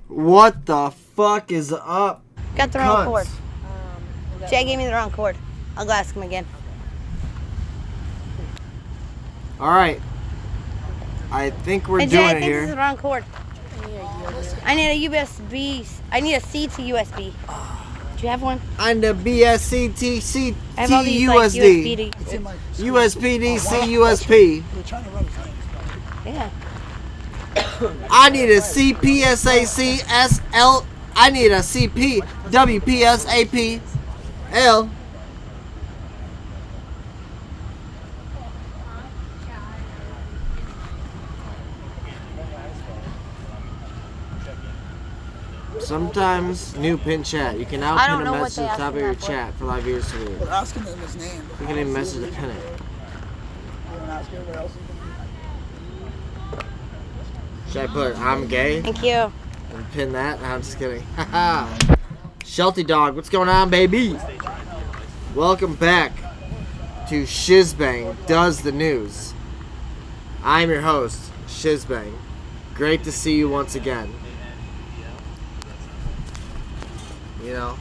What the fuck is up? Got the wrong cord. Jay gave me the wrong cord. I'll go ask him again. Alright. I think we're Jay, doing I it think here. this is the wrong cord. I need a USB. I need a C to USB. Do you have one? On the BSCTC I have all these, USD. Like, USPDC USP. Yeah. I need a CPSACSL. I need a CP WPSAPL. Sometimes new pin chat. You can now pin a message at the top of your chat for live viewers to read. Well, ask him his name. You can even message to pin it. Should I put I'm gay? Thank you. And pin that? I'm just kidding. Haha. Shelty Dog, what's going on, baby? Welcome back to Shizbang Does the News. I'm your host, Shizbang. Great to see you once again. You know.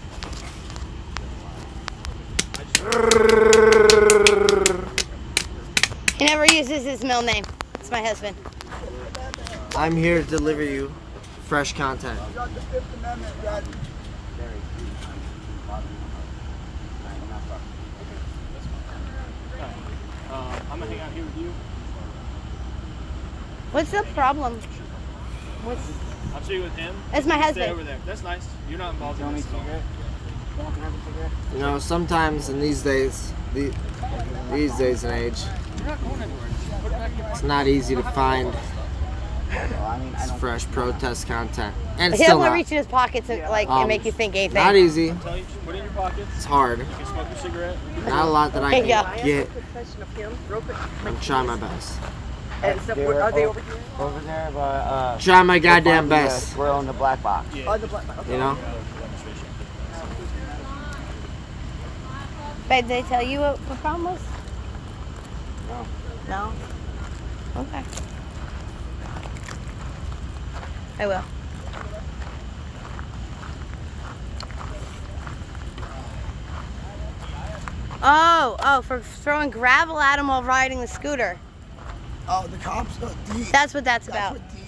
He never uses his middle name. It's my husband. I'm here to deliver you fresh content. Got the Fifth Amendment ready. I'm gonna hang out here with you. What's the problem? I'll show you with him. That's my Stay husband. over there. That's nice. You're not involved in this. You know, sometimes in these days, these days and age, it's not easy to find fresh protest content. And it's He still doesn't not. reach in his pockets and and make you think anything. Not easy. Tell you, put it in your pockets. It's hard. You can smoke your cigarette. Not a lot that I There you can get. I'm trying my best. And so, are they over here? Over there, but Try my goddamn best. We're on the black box. Yeah. Oh, the black box. You know? But did they tell you what the problem was? No. No? Okay. I will. Oh, for throwing gravel at him while riding the scooter. Oh, the cops. D. That's what that's about. What D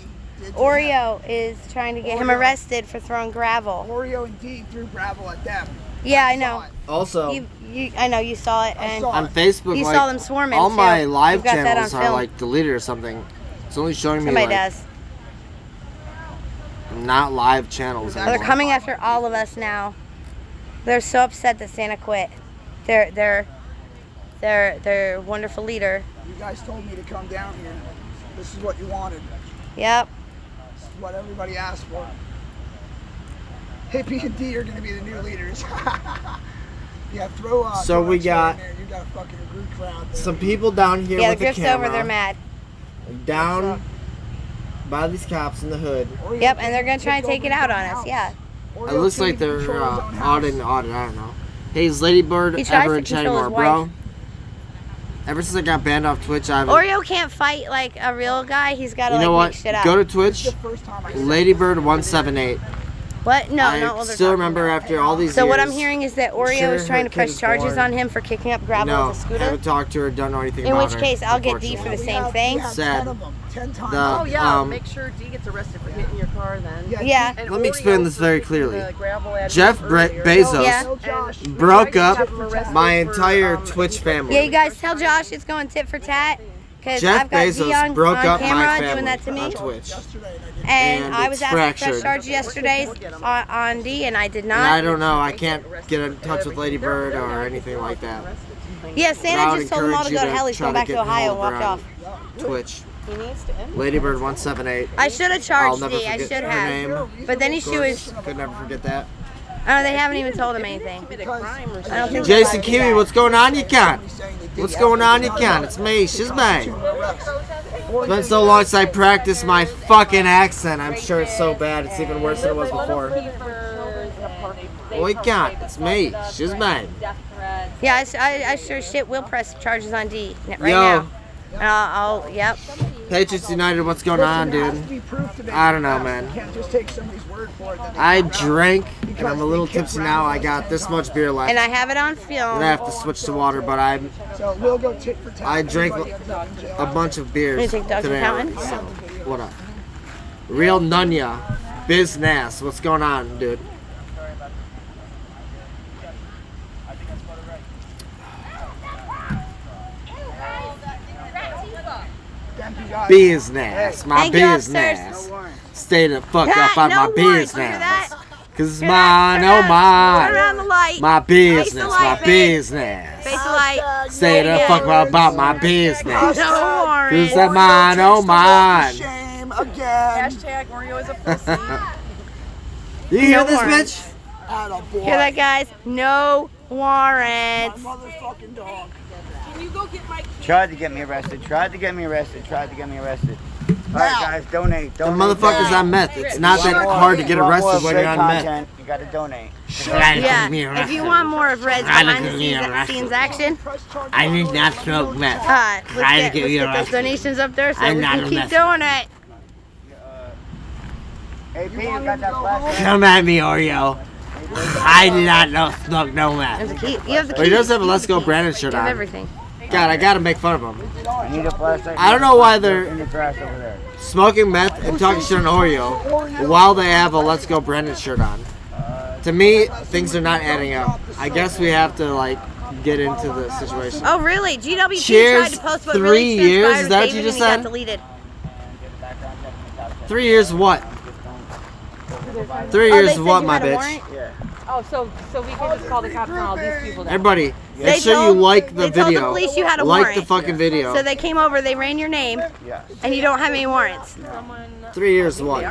did to Oreo is trying to get him Oreo. arrested for throwing gravel. Oreo and D threw gravel at them. Yeah, I know. Also, I know you saw it, I and saw on it. Facebook, you like, saw them swarming. all too. my live You've got that channels on are film. like deleted or something. It's only showing me Somebody like does. not live channels They're anymore. coming after all of us now. They're so upset that Santa quit. Their wonderful leader. You guys told me to come down here. This is what you wanted. Yep. This is what everybody asked for. Hippie and D are going to be the new leaders. Yeah, throw. So throw we X got in there. You got a fucking rude crowd there. some people down here Yeah, with the the grift's camera. over. They're mad. Down by these cops in the hood. Oreo Yep, and came- they're gonna try and took take it over out his on own us. house. Yeah. Oreo It looks came like to they're control his own house. audit, I don't know. Hey, is Ladybird He tries ever to in chat control anymore, his bro? wife. Ever since I got banned off Twitch, I haven't. Oreo can't fight like a real guy. He's got to You know like what? make shit up. Go to This Twitch, is the first time I Ladybird178. What? No, I not what they're still talking remember about. after all these So years. what I'm hearing is that Oreo Sure, is trying to her kid press is charges born. on him for kicking up gravel No, with a scooter. haven't talked to her, don't know anything In about which her, case, I'll get D unfortunately. for the same thing. We have Sad. 10 of them. 10 times. The- Oh yeah, Um, make sure D gets arrested for hitting your car then. Yeah. And Let me Oreo explain this for very kicking clearly. the gravel at Jeff him Bre- earlier. Bezos Yeah. No, Josh. And broke we up have him arrested my for, entire Twitch family. Yeah, you guys tell Josh it's going tit for tat. Because Jeff I've got Bezos D on, broke on up camera my family doing that to me. on Twitch. Yesterday, And And I it's was asked to press fractured. charges yesterday on D, and I did And I not. don't know, I can't get in touch with Ladybird or anything like that. Yeah, But I Santa would just told them all to encourage go you to hell. He's try going back to get Ohio and hold walked her off. on Twitch. He needs to end. Ladybird178. I should have I'll charged never D. I forget should her have. name. But then he Of course, was. could never forget that. Oh, they haven't even told him anything. Commit a crime or I don't something. think Jason they Kiwi, did what's going on, you cunt? saying they did What's that. going on, you cunt? It's me, Shizbang. It's been so long since I practiced my fucking accent. I'm sure it's so bad, it's even worse than it was before. Oh, you cunt, it's me, Shizbang. Yeah, I sure shit will press charges on D right Yo. now. Yep. Patriots United, what's going on, Listen, there has dude? to be proof to make I don't it know, count. man. You can't just take somebody's word for it. that they I found out. drank, and I'm a little tipsy now. I got this much beer left. And I have it on film. And I have to switch to water, but So we'll go tit for tat. I drank Everybody ends up in jail. a bunch of beers You take Dr. today. Fountain? So, what up? Real Nunya, business. What's going on, dude? Empty guys. Business, my Thank you, business. Stay the fuck Pat, up on no my warrants. You hear business. that? Cause it's Hear that? mine, Turn oh around. Turn mine. around the light. My business, light, my babe. business. Face the light. Stay the Yeah. fuck about my business. No Cause warrants. it's mine, oh mine. Shame again. Hashtag Oreo is a pussy. You hear No this, warrants. bitch? Attaboy. Hear that, guys? No warrants. My motherfucking dog. Can you go get my Tried to get me arrested. Tried to get me arrested. All right, guys, donate. The Donate. motherfucker's on meth. It's not that hard to get You want more arrested when you're great on meth. content, you gotta donate. Yeah, if you want more of Red's behind the scenes action, I did not smoke meth. let's Try to get get you those arrested. donations up there so I'm we not can a keep meth. doing it. AP, you got that flashlight? Come at me, Oreo. I did not know smoke no meth. There's a key. You have the But he key. does have a Let's Go Brandon shirt You have on. everything. God, I gotta make fun of him. I need a flashlight. I don't know why they're in the grass over there. smoking meth and talking shit on Oreo while they have a Let's Go Brandon shirt on. To me, things are not adding up. I guess we have to, like, get into the situation. Oh, really? GWP Cheers, tried to post what 3 really years? transpired Is with that what David you just and he said? got deleted. 3 years what? 3 Oh, years they said what, you my had a bitch? warrant? Oh, so we can just call the cops on all these people that Everybody, They make sure you told- like the they told the video. police you had a Like warrant. the fucking video. So they came over, they ran your name, Yeah. and you don't have any warrants. 3 years what?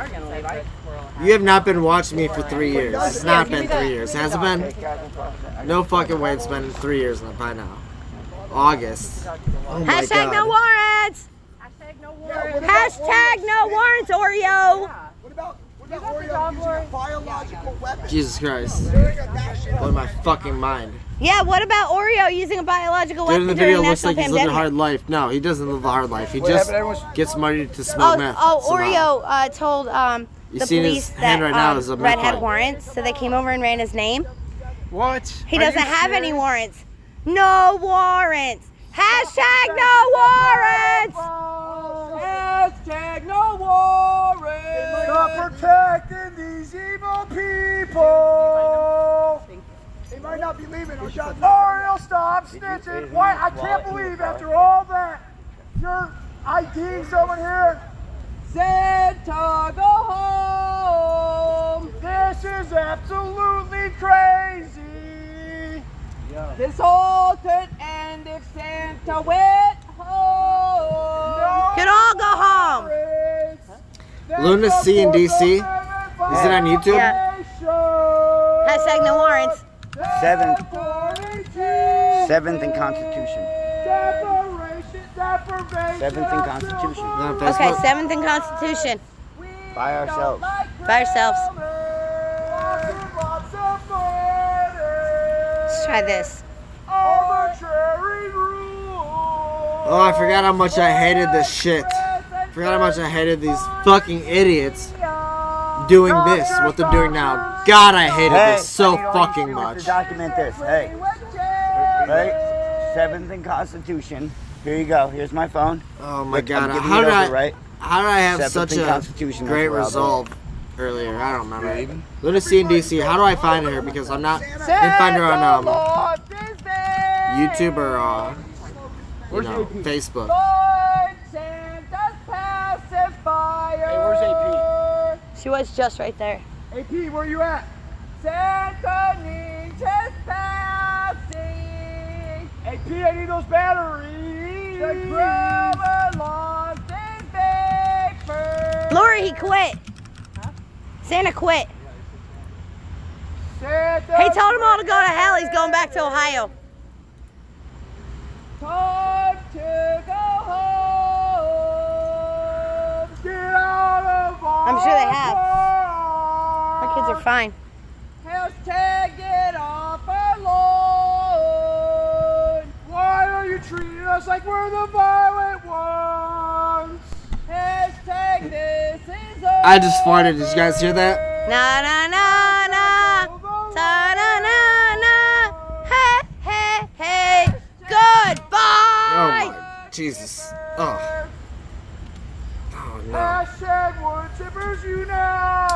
You have not been watching me for 3 years. It's not been 3 years. Has it been? No fucking way it's been 3 years by now. August. Oh my Hashtag god. no warrants. Hashtag no warrants, Oreo. What about Oreo using a biological weapon? Jesus Christ. Blow my fucking mind. Yeah, what about Oreo using a biological Dude in weapon the during video the looks national like he's living a pandemic? hard life. No, he doesn't live a hard life. He What just happened? Everyone's- gets money to smoke meth. Oh, somehow. Oreo told You the seen his police hand that right now is a Red meth had pipe. warrants, so they came over and ran his name. What? He doesn't have any warrants. No warrants. Hashtag no warrants. Hashtag no warrants. Stop protecting these evil people. They might not be leaving. Oreo, stop snitching. Why? I can't believe after all that, you're IDing someone here. Santa, go home. This is absolutely crazy. This whole could end if Santa went home. Could all go home. Luna C in DC. Is it on YouTube? Yeah. Hashtag no warrants. Seventh in Constitution. Seventh in Constitution. Is it on Okay, Facebook? 7th in Constitution. By ourselves. By yourselves. Let's try this. Oh, I forgot how much I hated this shit. Forgot how much I hated these fucking idiots doing this, what they're doing now. God, I hated this so you know, fucking to much. document this. Hey. Right? Seventh in Constitution. Here you go. Here's my phone. Oh my Look, god, I'm giving how it did over, I right? how did I have Seventh such in a Constitution, great that's where I'll resolve earlier? I don't remember. Luna C in DC, how do I find her? Because I'm not, didn't find her on YouTube or you know, Facebook. Hey, where's AP? She was just right there. AP, where you at? Santa needs his passing. AP, I need those batteries. The grandma lost his paper. Lori, he quit. Santa quit. Santa He told them all to go to hell. He's going back to Ohio. time to go home. Get out of our I'm sure they have. car. Our kids are fine. Hashtag get off our lawn. Why are you treating us like we're the violent ones? I just farted. Did you guys hear that? Na na na na. Ta na na na. Hey hey hey. Goodbye. Oh my Jesus. Oh. Oh no. Hashtag wood chippers unite.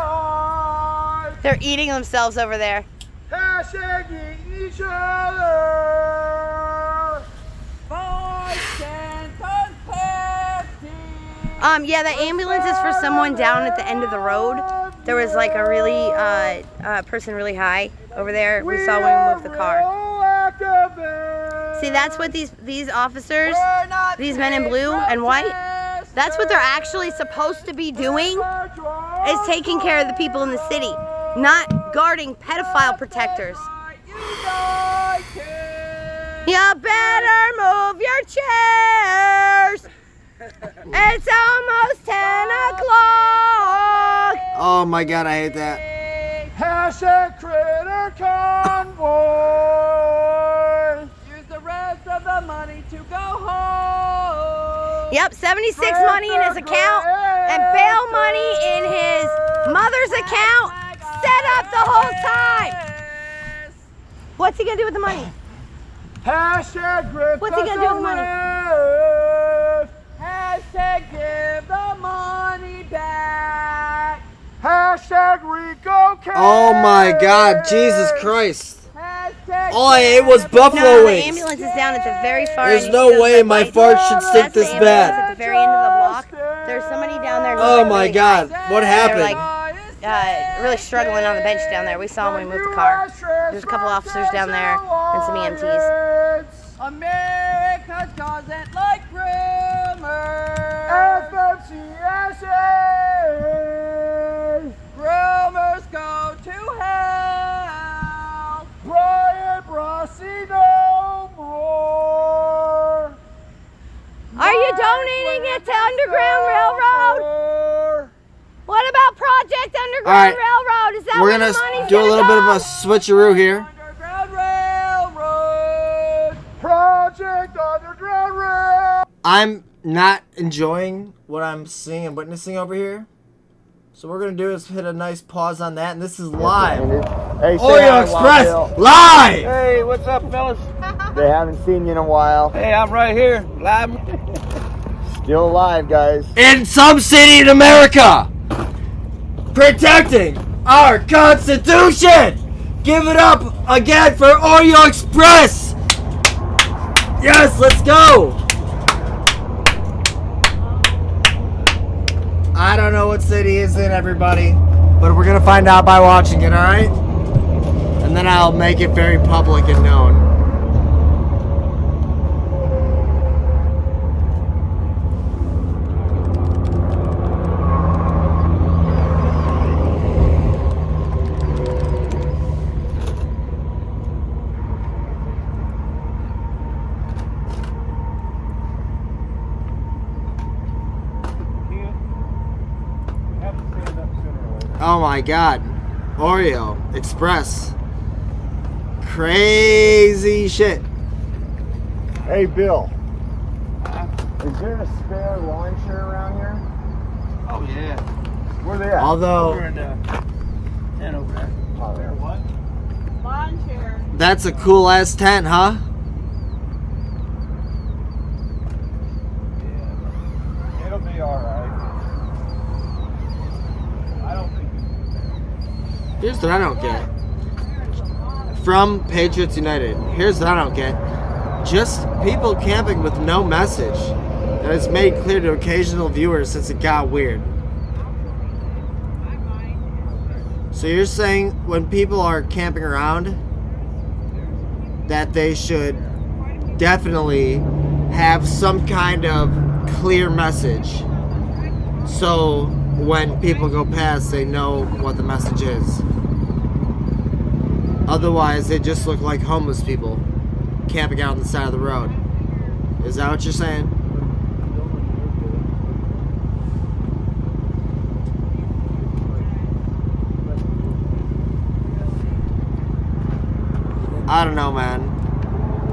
They're eating themselves over there. Hashtag eating each other. Yeah, the ambulance is for someone down at the end of the road. There was like a really person really high over there. We saw when we moved the car. See, that's what these officers, these men in blue and white, that's what they're actually supposed to be doing, is taking care of the people in the city, not guarding pedophile protectors. You better move your chairs. It's almost 10 o'clock. Oh my God, I hate that. Hashtag critter convoy. Use the rest of the money to go home. Yep, 76 money in his account and bail money in his mother's account. Set up the whole time. What's he gonna do with the money? Hashtag grip. What's he gonna do with the money? Hashtag give the money back. Hashtag Rico Cash. Oh my God, Jesus Christ. Hashtag All I ate was buffalo No, the wings. ambulance is down at the very far There's end. no You see those way red my lights? fart should stink That's the this ambulance bad. at the very end of the block. There's somebody down there. who's Oh like my really God, high. what They're happened? like really struggling on the bench down there. We saw when we moved the car. There's a couple officers down there and some EMTs. America doesn't like rumors. FMCSA. Rumors go to hell. Brian Brossi no more. Are you donating it to Underground Railroad? What about Project Underground All right, Railroad? Is that We're where the gonna money's do a gonna little bit of go? a switcheroo here. Underground Railroad. Project Underground Railroad. I'm not enjoying what I'm seeing and witnessing over here. So what we're gonna do is hit a nice pause on that, and this is live. Hey, say Oreo hi, Express Wild Bill. live. Hey, what's up, fellas? They haven't seen you in a while. Hey, I'm right here, live. Still alive, guys. In some city in America, protecting our Constitution. Give it up again for Oreo Express. Yes, let's go. I don't know what city is in, everybody, but we're gonna find out by watching it, all right? And then I'll make it very public and known. Oh my God, Oreo Express, crazy shit. Hey, Bill. Is there a spare lawn chair around here? Oh yeah. Where they at? Although Over in the tent over there. Oh, there. What? Lawn chair. that's a cool ass tent, huh? Yeah. It'll be all right. I don't think. Here's what I don't get. From Patriots United, here's what I don't get. Just people camping with no message that is made clear to occasional viewers since it got weird. So you're saying when people are camping around that they should definitely have some kind of clear message so when people go past they know what the message is. Otherwise they just look like homeless people camping out on the side of the road. Is that what you're saying? I don't know, man.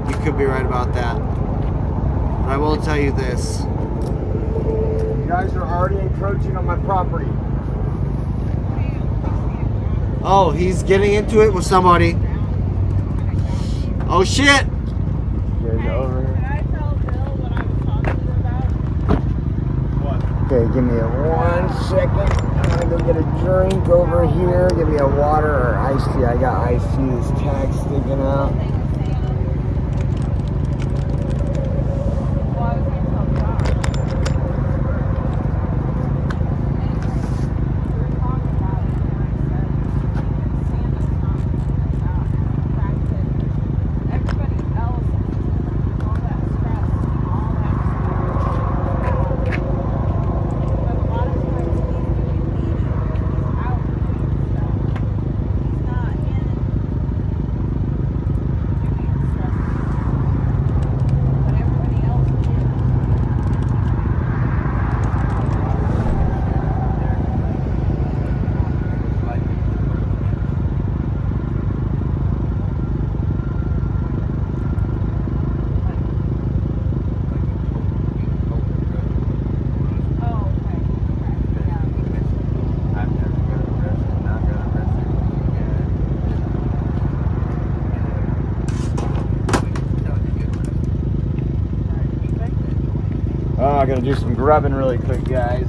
You could be right about that. But I will tell you this. guys are already encroaching on my property. Oh, he's getting into it with somebody. Oh shit! Guys over here. Okay, give me 1 second. I'm gonna go get a drink over here. Give me a water or iced tea. I got iced tea. This tag sticking out. Oh, I gotta do some grubbing really quick, guys.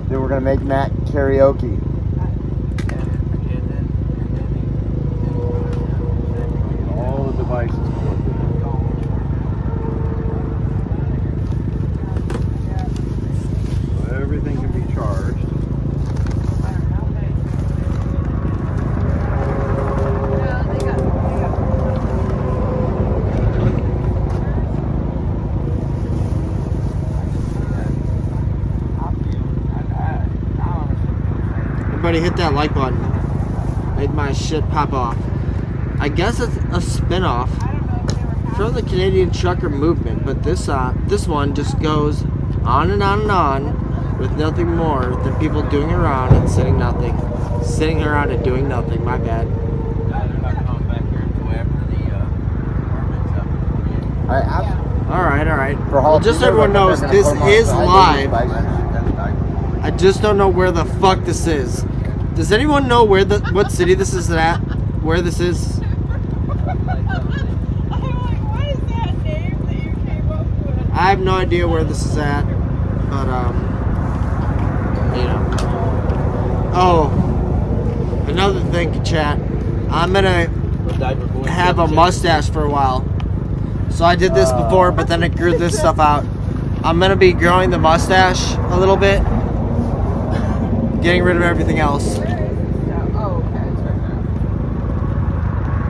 Then we're gonna make Matt karaoke. All the devices. So everything can be charged. Everybody hit that like button. Made my shit pop off. I guess it's a spin-off from the Canadian trucker movement, but this one just goes on and on and on with nothing more than people doing around and sitting around and doing nothing. My bad. All right. Well, just so everyone knows, this is live. I just don't know where the fuck this is. Does anyone know what city this is at? Where this is? I have no idea where this is at, but you know. Oh, another thing, chat. I'm gonna have a mustache for a while. So I did this before, but then I grew this stuff out. I'm gonna be growing the mustache a little bit, getting rid of everything else.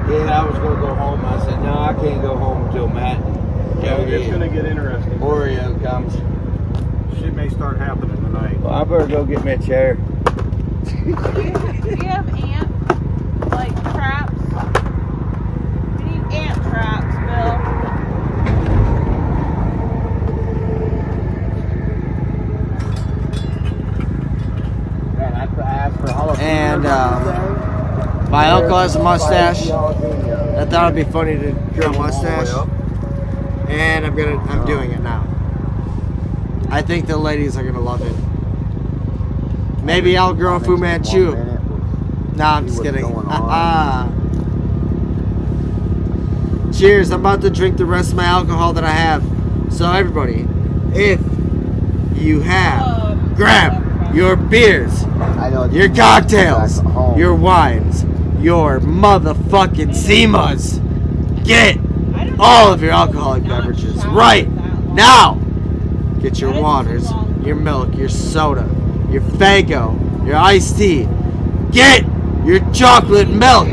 Yeah, I was gonna go home. I said, no, I can't go home until Matt and Jody It's gonna get interesting. Oreo comes. Shit may start happening tonight. Well, I better go get me a chair. Do you have ant, like, traps? We need ant traps, Bill. Man, I asked for jalapeno. And my uncle has a mustache. I thought it'd be funny to grow a mustache, and I'm doing it now. I think the ladies are gonna love it. Maybe I'll grow a Fu Manchu. Nah, I'm just kidding. Cheers! I'm about to drink the rest of my alcohol that I have. So everybody, if you have, grab your beers, your cocktails, your wines, your motherfucking Zimas. Get all of your alcoholic beverages right now. Get your waters, your milk, your soda, your Faygo, your iced tea. Get your chocolate milk.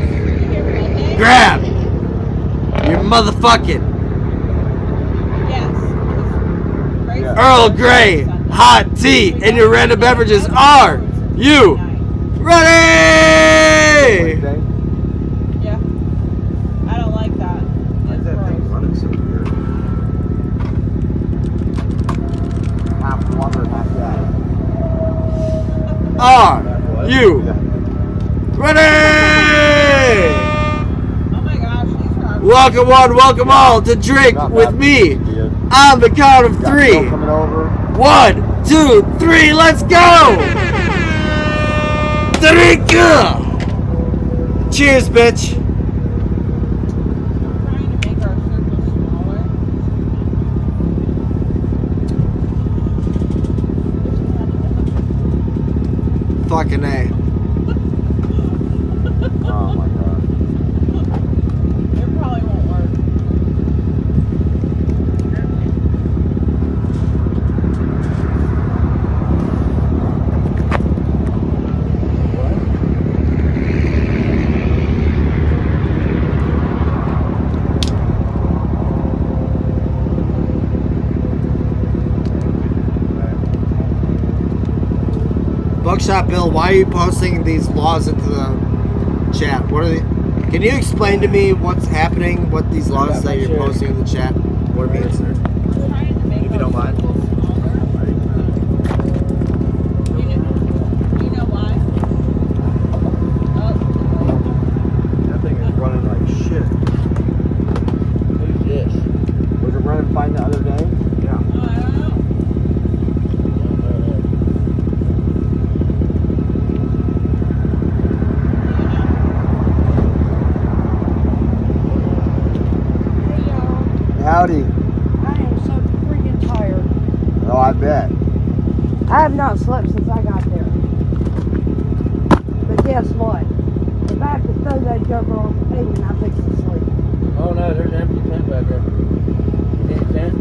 Grab your motherfucking Earl Grey hot tea, and your random beverages. Are you ready? Yeah. I don't like that. It's gross. running so weird? Half water, half gas. Are you ready? Oh my gosh, these are Welcome one, welcome all to drink with me on the count of 3. Coming over. 1, 2, 3, let's go! Tarika! Cheers, bitch! Trying to make our circle smaller. Fucking A. Oh my god. It probably won't work. Buckshot Bill, why are you posting these laws into the chat? What are they? Can you explain to me what's happening? What these laws that you're posting in the chat? What it means? We're trying to make If you don't mind. circle smaller. You know why? Oh, That thing is running like shit. Who's this? Was it running fine the other day? Yeah. I don't know. Howdy. I am so freaking tired. Oh, I bet. I have not slept since I got there. But guess what? If I have to throw that joker on the pavement, I fix to sleep. Oh no, there's an empty tent back there. You need a tent?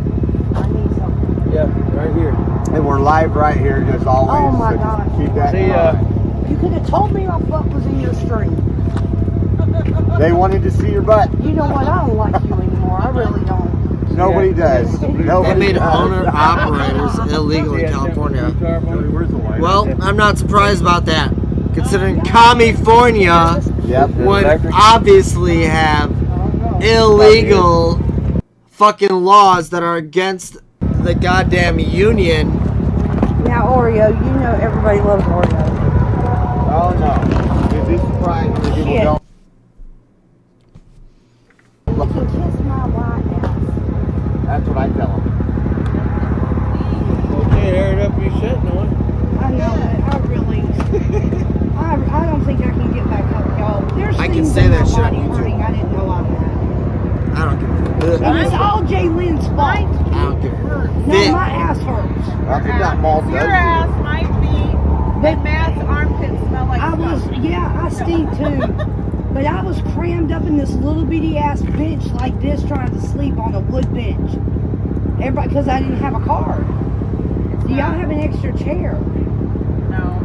I need something. Yeah, right here. And we're live right here, just always. Oh my so just God. Keep that See in ya. mind. You could have told me my butt was in your stream. They wanted to see your butt. You know what? I don't like you anymore. I really don't. Nobody does. They Nobody made does. owner-operators illegal in California. Where's the light? Well, I'm not surprised about that, considering California Yep. would Electric. obviously have illegal fucking laws that are against the goddamn union. Now, Oreo, you know everybody loves Oreo. Oh no. You'd be surprised when people Shit. don't. You can kiss my white ass. That's what I tell them. Okay, air it up, you sitting on. I know, but I really, I don't think I can get back up, y'all. There's I can things say in that my shit on body YouTube. hurting I didn't know I had. I don't give a And it's all Jaylen's fault. I don't give a No, fit. my ass hurts. I think that mall does. Your ass, my feet, and Matt's armpits smell like I was, stuff. yeah, I stink too. But I was crammed up in this little bitty ass bench like this trying to sleep on a wood bench. Everybody, because I didn't have a car. Do y'all have an extra chair? No,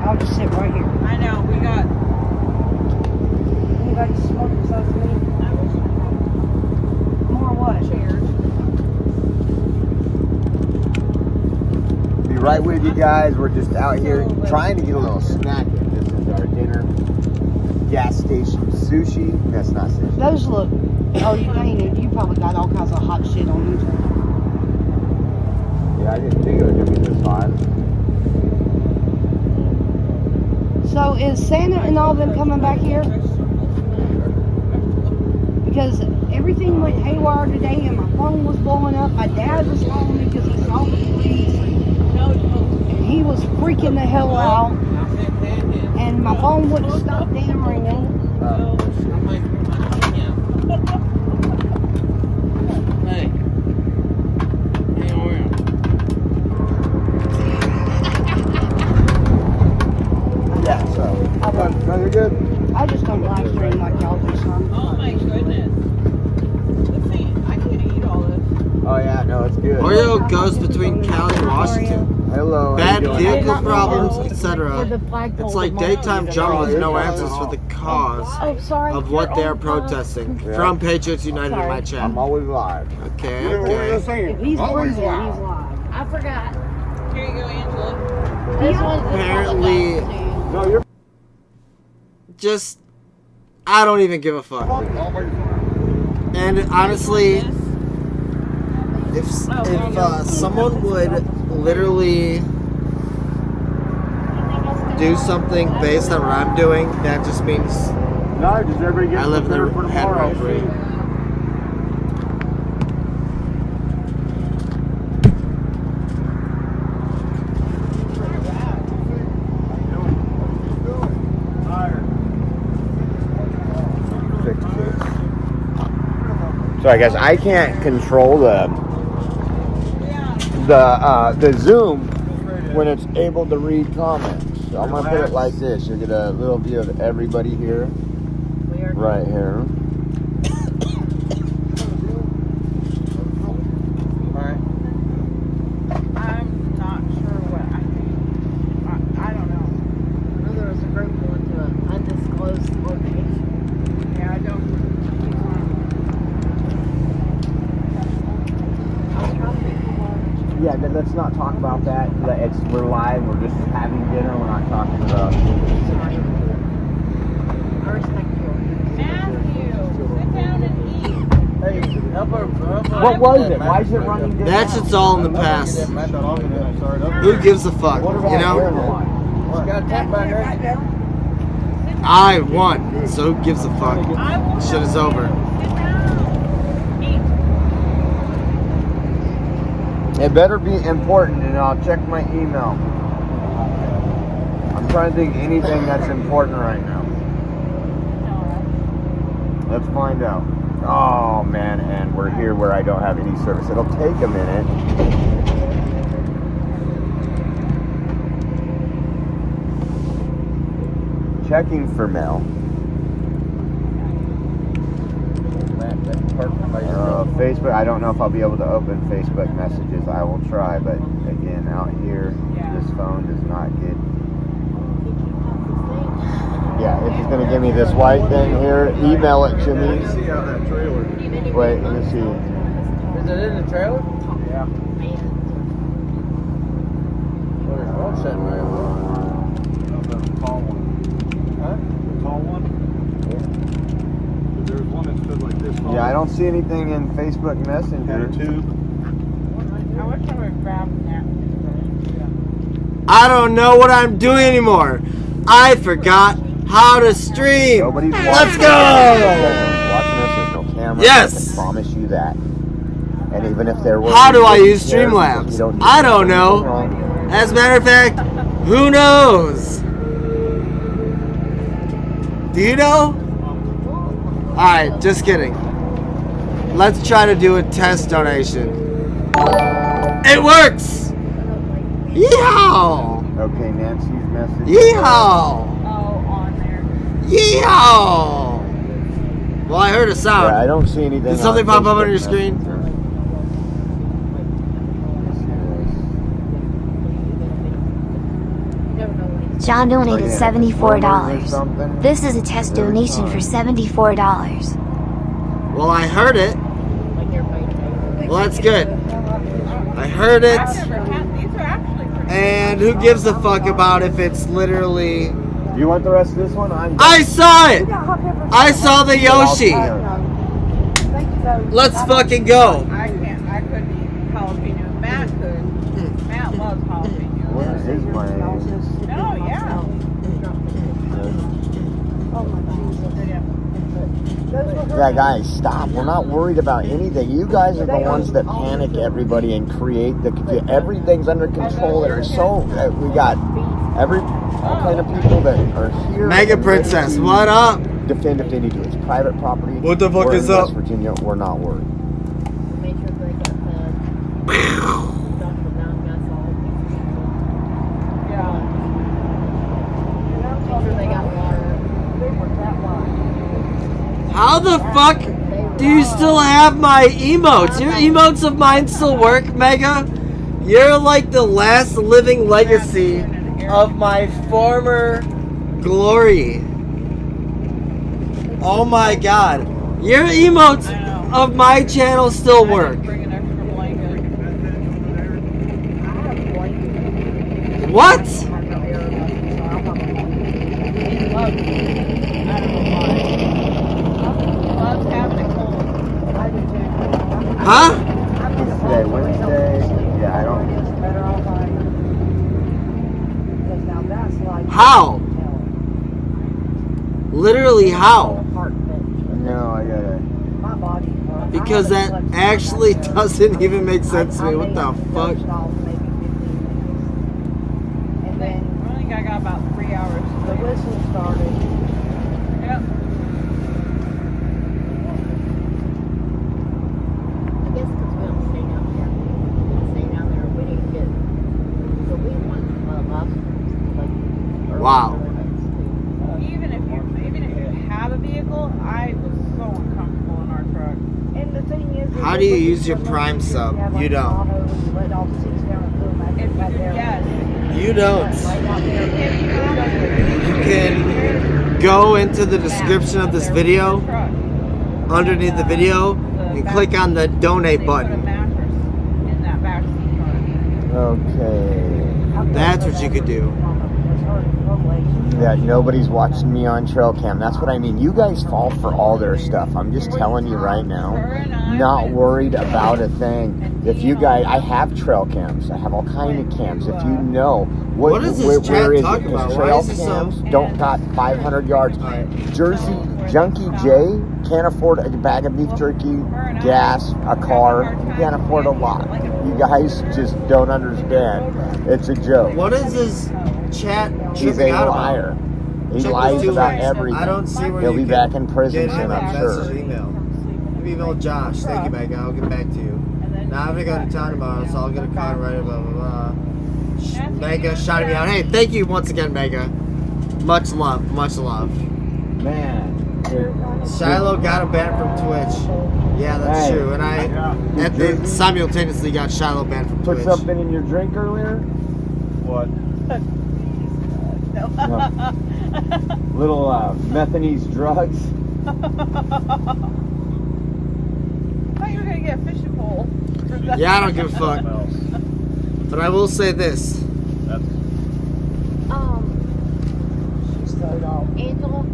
I'll just sit right here. I know. We got. Anybody smoke besides me? More what? Chairs. Be right with you guys. We're just out here trying to get a little snack in. This is our dinner. Gas station sushi. That's not sushi. Those look. Oh, you ain't. You probably got all kinds of hot shit on YouTube. Yeah, I didn't think it was gonna be this hot. So is Santa and all them coming back here? Because everything went haywire today and my phone was blowing up. My dad was calling me because he saw the police. And he was freaking the hell out. And my phone wouldn't stop damn ringing. Hey. Hang around. Yeah, so. No, you're good. I just don't live stream like y'all do, son. Oh my goodness. Let's see. I can't eat all this. Oh yeah, no, it's good. Oreo goes between Cali and Washington. Hello. how Bad you doing? vehicle problems, etc. It's like daytime jungle with no answers for the cause Oh, sorry. of what they are protesting. Yeah. From Patriots United in my chat. I'm always live. Okay, okay. If he's breathing, he's live. I forgot. Here you go, Angela. This one's Apparently, No, you're. just, I don't even give a fuck. And honestly, if someone would literally do something based on what I'm doing, that just means No, does everybody get I live in prepared for the head tomorrow? road free. Sorry guys, I can't control the Zoom when it's able to read comments. So I'm gonna put it like this. You'll get a little view of everybody here, right here. I'm not sure what I don't know. There was a group going to an undisclosed location. Yeah, I don't. Yeah, let's not talk about that. We're live. We're just having dinner. We're not talking about. Sorry. I respect you. Matthew, sit down and eat. Hey, help her. What was it? Why is it running down? That shit's all in the past. Who gives a fuck, you know? Got tap back there. I won, so who gives a fuck? Shit is over. It better be important, and I'll check my email. I'm trying to think anything that's important right now. Let's find out. Oh man, and we're here where I don't have any service. It'll take a minute. Checking for mail. Facebook, I don't know if I'll be able to open Facebook messages. I will try, but again, out here, this phone does not get... Yeah, it's just going to give me this white thing here. Email it to me. Wait, let me see. Is it in the trailer? Yeah. Well, there's one sitting right over there. Tall one. Huh? Tall one? There's one that stood like this. Yeah, I don't see anything in Facebook Messenger. Tube. I wish I would have grabbed that. I don't know what I'm doing anymore. I forgot how to stream. Nobody's watching. Let's go! Nobody's watching this. There's no camera. Yes! I can promise you that. And even if there were... How do I use Streamlabs? I don't know. As a matter of fact, who knows? Do you know? Alright, just kidding. Let's try to do a test donation. It works! Yeehaw! Okay, Nancy's message. Yeehaw! Oh, on there. Yeehaw! Well, I heard a sound. Yeah, I don't see anything. Did something on pop up on your Facebook screen? Messenger. John donated Yeah. $74. Something. This is a test Very donation fun. for $74. Well, I heard it. Well, that's good. I heard it. I've never had these. Are actually pretty. And who gives a fuck about if it's literally... Do you want the rest of this one? I saw it! I saw the Yoshi! Let's fucking go! I can't. I couldn't eat jalapeno. Matt could. Matt loves jalapeno. Where is my... Oh yeah. Yeah, guys, stop. We're not worried about anything. You guys are the ones that panic everybody and create the confusion. Everything's under control. There's so... we got all kind of people that are here. Mega and ready Princess, to what up? Defend if they need to. It's private property. What the fuck We're is in up? West Virginia. We're not worried. Made sure they got the Dr. Brown gas all. Yeah. Make sure they got water. They were that wide. How the fuck do you still have my emotes? Your emotes of mine still work, Mega? You're like the last living legacy of my former glory. Oh my god. Your emotes of my channel still work. Bring an extra blanket. What? He loves it. I don't know why. He loves having it cold. I do too. Huh? Today, Wednesday. Yeah, I don't... How? Literally how? No, I gotta... Because that actually doesn't even make sense to me. What the fuck? And then I think I got about 3 hours. the whistle started. Yep. How do you use your Prime sub? You don't. Yes. You don't. You can go into the description of this video, underneath the video, and click on the donate button. Okay. That's what you could do. That nobody's watching me on trail cam. That's what I mean. You guys fall for all their stuff. I'm just telling you right now. Not worried about a thing. If you guys, I have trail cams. I have all kind of cams. If you know What is this chat where is it? talking about? Because Why trail is this so- cams don't got 500 yards. Jersey Junkie J can't afford a bag of beef jerky, gas, a car. You can't afford a lot. You guys just don't understand. It's a joke. What is this chat He's tripping a out liar. about? He Check lies these two about links. everything. I don't see where He'll you be can back in prison get him soon, a I'm message sure. email. Email Josh. Thank you, Mega. I'll get back to you. Now I'm gonna go to town tomorrow, so I'll get a car right. Blah blah blah. Mega shouting me out. Hey, thank you once again, Mega. Much love, much love. Man. Shiloh got a ban from Twitch. Yeah, that's Hey. true. And I simultaneously got Shiloh banned from Put Twitch. something in your drink earlier? What? No. Little methanese drugs. I thought you were gonna get a fishing pole. Yeah, I don't give a fuck. But I will say this. Angela,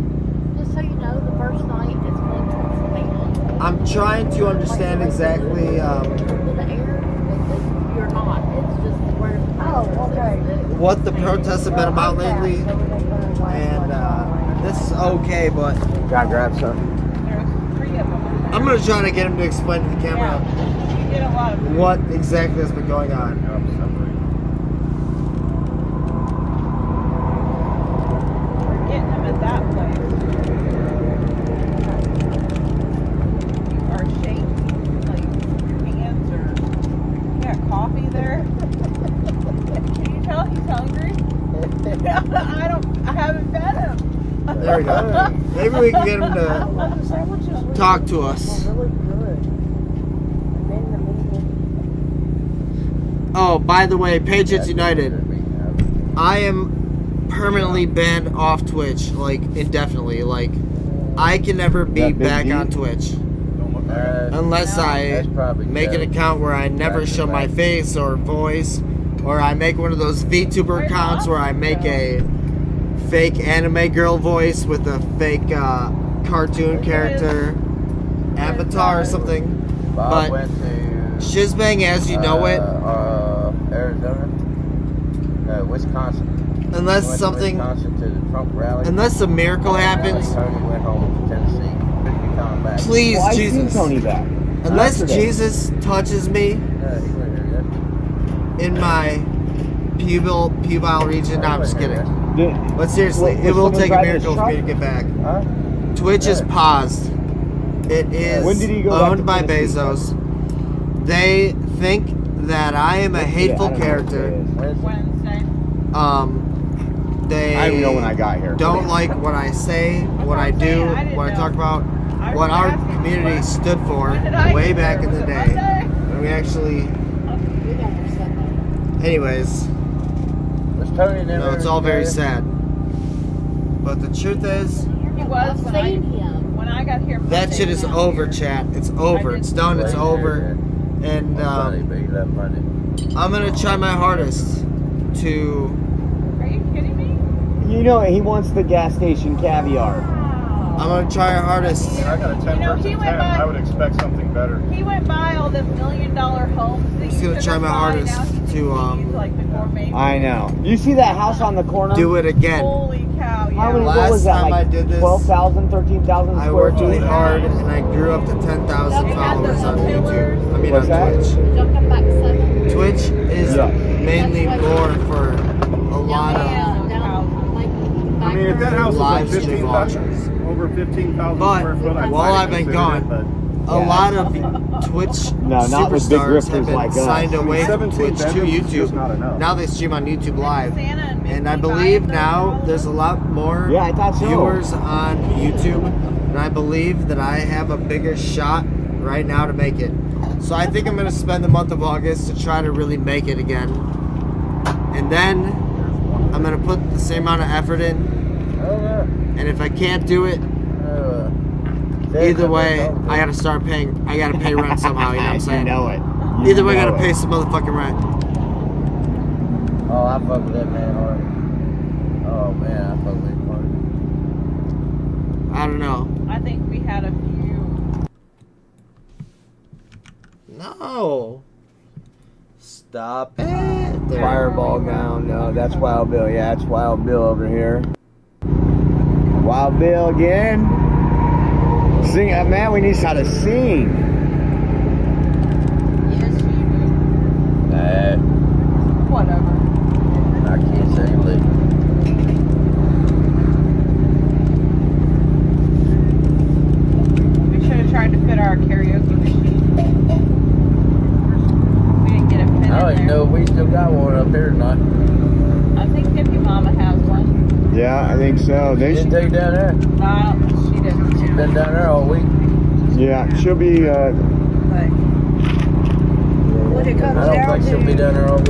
just so you know, the first night is going towards the land. I'm trying to understand exactly. The air, you're not. It's just where. Oh, okay. What the protests have been about lately, and this is okay, but Gotta grab some. There's 3 of them. I'm gonna try to get him to explain to the camera You get a lot of. what exactly has been going on. We're getting them at that place. You are shaking, like your hands are. You got coffee there. Can you tell he's hungry? I haven't fed him. There we go. Maybe we can get him to talk to us. Oh, by the way, Patriots United. I am permanently banned off Twitch, like indefinitely. Like, I can never be That big back D? on Twitch unless I make an account where I never show my face or voice, or I make one of those VTuber accounts where I make a fake anime girl voice with a fake cartoon character avatar or something. But Shizbang as you know it, Arizona? No, Wisconsin. unless Went to something, Wisconsin to the Trump rally. unless a miracle happens, Tony went home to Tennessee. He'll be coming back. please Well, I seen Jesus, Tony back. unless Yesterday. Jesus touches me No, he wasn't here yet. in my pubile region, no, I'm just kidding. Did- But seriously, Was it will someone take a driving miracle his for me to truck? get back. Huh? Twitch is paused. It When did he is go back owned to by Tennessee? Bezos. They think that I am a hateful I don't know what character. it is. Wednesday. They I don't even know when I got here. don't like what I say, what I do, what I talk about, what our community stood for way back in the day. And we actually, anyways, Was Tony never? no, it's all very there? sad. But the truth is, He was I've seen him. when I got here. that Monday shit is night. over, chat. It's over. It's done. It's over. And Funny, but he left Monday. I'm gonna try my hardest to. Are you kidding me? You know, he wants the gas station caviar. I'm gonna try our hardest. I got a 10 You know, he person went 10. by- I would expect something better. He went by all the $1 million homes. That Just you gonna could try my buy. hardest Now he to, sees, like the gourmet I know. You see that house on the corner? Do it again. Holy cow! Yeah. How many, what Last was that, time like I did this, 12,000, 13,000 I square worked feet? really hard and I grew up to 10,000 followers on YouTube. I mean What's on that? Twitch. Y'all come back 7. Twitch is Yeah. mainly more for a lot of I mean, if that house was like live stream 15,000, watchers. over 15,000 But square foot, I'd while probably I've been consider gone, it, but a lot of Twitch No, not with big superstars have grifters been like us. signed away from 17 Twitch to bedrooms is just YouTube. not enough. Now they stream on YouTube Live. Santa and And I Mickey believe buying now those there's a lot more Yeah, I thought so. viewers on YouTube. And I believe that I have a bigger shot right now to make it. So I think I'm going to spend the month of August to try to really make it again. And then I'm going to put the same amount of effort in. And if I can't do it, either way, I got to start paying. I got to pay rent somehow, you know what I'm saying? You know it. Either way, I got to pay some motherfucking rent. Oh, I fuck with that man hard. Oh man, I fuck with him hard. I don't know. I think we had a few. No. Stop it. Fireball gown. No, that's Wild Bill. Yeah, it's Wild Bill over here. Wild Bill again. Sing, man, we need how to sing. Yes, you do. Nah, Whatever. I can't sing lick. We should have tried to fit our karaoke machine. We didn't get it fit I don't in even know there. if we still got one up here or not. I think Hippie Mama has one. Yeah, I think so. She They didn't take it down there. No, she didn't. She's been down there all week. yeah, she'll be. But What it I comes don't down think she'll be to, down there all week.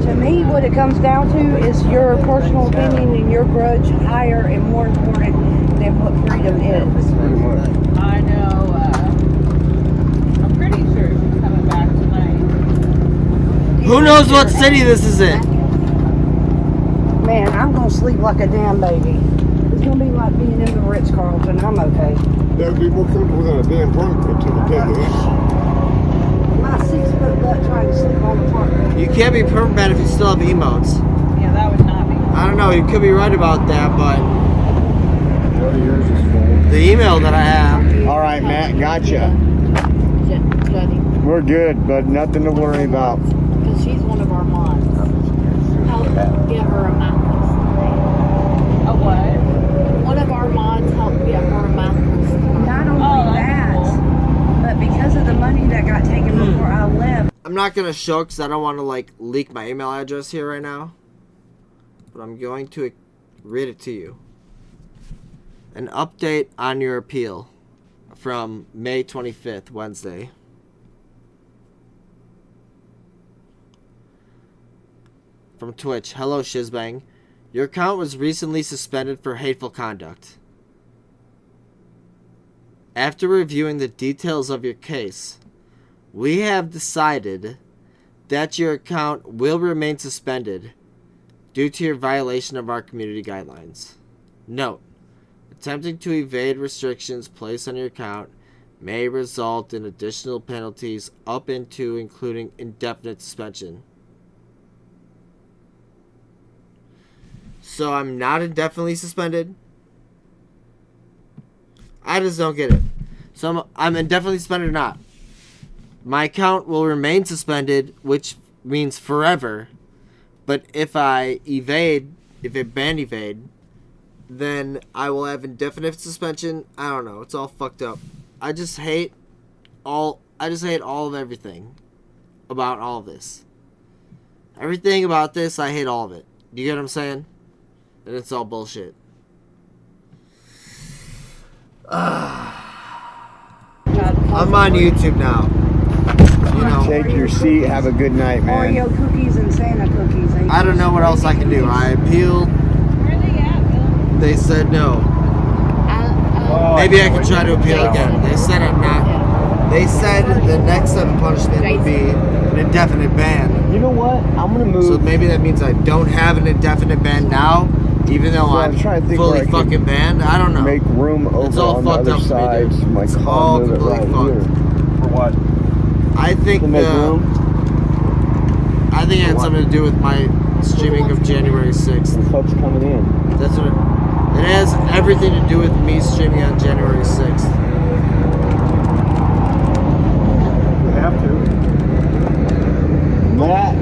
to me, what it comes down to is your personal opinion and your grudge higher and more important than what freedom is. I know, I'm pretty sure she's coming back tonight. Who knows what city this is in? Man, I'm gonna sleep like a damn baby. It's gonna be like being in the Ritz-Carlton. I'm okay. That would be more comfortable than a damn drunk until the day My 6-foot butt trying to sleep on the park. You can't be permanent if you still have emotes. Yeah, that would not be. I don't know, you could be right about that, but yours is full. the email that I have. All right, Matt, gotcha. Juddy, We're good, but nothing to worry about. because she's one of our moms. Help get her a mattress. A what? One of our mods helped get her a mattress. Not only Oh, that's that, cool. but because of the money that got taken before I left, I'm not going to show because I don't want to like leak my email address here right now. But I'm going to read it to you. An update on your appeal from May 25th, Wednesday. From Twitch. Hello, Shizbang. Your account was recently suspended for hateful conduct. After reviewing the details of your case, we have decided that your account will remain suspended due to your violation of our community guidelines. Note, attempting to evade restrictions placed on your account may result in additional penalties up into including indefinite suspension. So I'm not indefinitely suspended? I just don't get it. So I'm indefinitely suspended or not? My account will remain suspended, which means forever. But if I evade, if it ban evade, then I will have indefinite suspension. I don't know. It's all fucked up. I just hate all of everything about all of this. Everything about this, I hate all of it. Do you get what I'm saying? And it's all bullshit. I'm on YouTube now. You know, Take your seat. Have a good night, man. Oreo cookies and Santa cookies. I don't know what else I can do. I appealed. Where are they at, Bill? They said no. Maybe I can try to appeal again. They said I'm not. They said the next step of punishment would be an indefinite ban. You know what? I'm gonna move. So maybe that means I don't have an indefinite ban now, even though So I'm I'm trying to think where I fully can fucking banned. I don't know. make room It's over all on the fucked other up to me, side. dude. So my It's car all move it right completely fucked. here. For what? I think To make room. I think it had something to do with my streaming of January 6th. The folks coming in. That's what it has everything to do with me streaming on January 6th. You have to.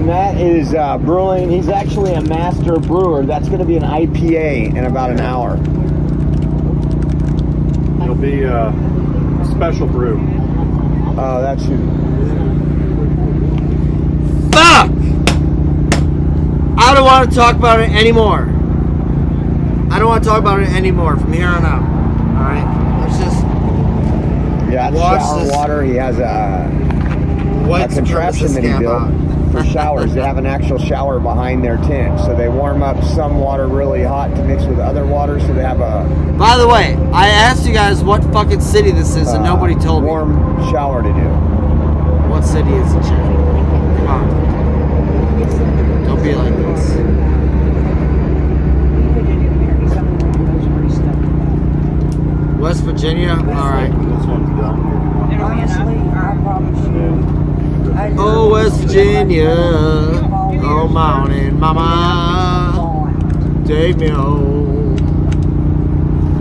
Matt is brewing. He's actually a master brewer. That's going to be an IPA in about an hour. It'll be a special brew. Oh, that's who. Fuck! I don't want to talk about it anymore. I don't want to talk about it anymore from here on out. Alright? Let's just... Yeah, it's Watch shower this. water. He has a White contraption that he supremacist built camp for showers. They have an actual shower behind their tent, so they warm up some water really hot to mix with other water. So they have a By the way, I asked you guys what fucking city this is, and nobody told me. warm shower to do. What city is it, Sharon? Come on. Don't be like this. West Virginia? Alright. This one's done. Honestly, I promise you. I just- Oh, West Virginia. Oh, mountain mama. Take me home.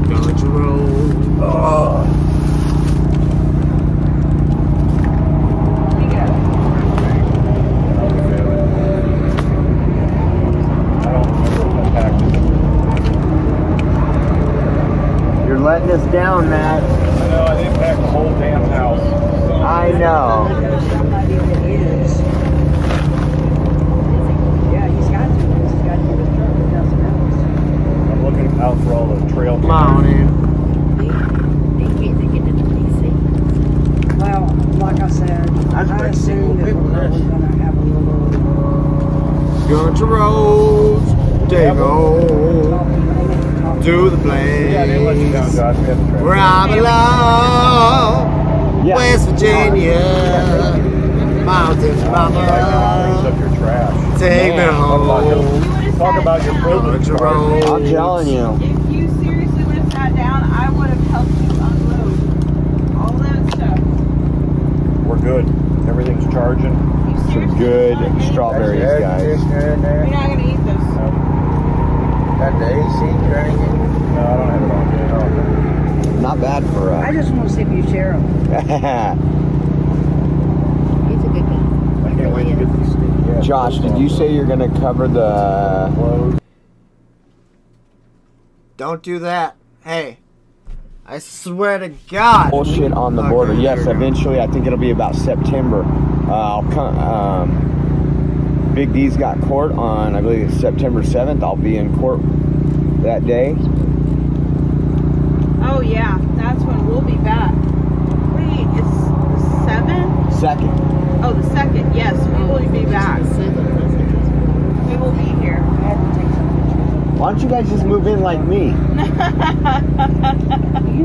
Country road. Oh. You're letting us down, Matt. I know, I didn't pack the whole damn house. I know. There's somebody that is. Yeah, he's got to, because he's got to get his truck, if nothing else. I'm looking out for all the trail cameras. Mountain. Well, like I said, I assume that we're probably gonna have a little. Country roads. Take me home. To the place. Yeah, they let you down, Josh. We had the trail. Where I belong. Yeah. West Virginia. Mountain Brings mama. up your trash. Take me Man. home. Talk about your privilege. Country road. I'm telling you. If you seriously would have sat down, I would have helped you unload all that stuff. We're good. Everything's charging. You Some seriously good want any- strawberries, guys. You're not gonna eat this. Got the AC running. No, I don't have it on yet. Not bad for I just want to see if you share them. I can't wait to get these sneaky ass Josh, did you say you're gonna cover the? clothes. Don't do that. Hey. I swear to God. Bullshit on the Okay, border. there Yes, we go. eventually. I think it'll be about September. I'll come. Big D's got court on, I believe it's September 7th. I'll be in court that day. Oh yeah, that's when we'll be back. Wait, it's the 7th? Second. Oh, the 2nd. Yes, we will be back. We will be here. Why don't you guys just move in like me? You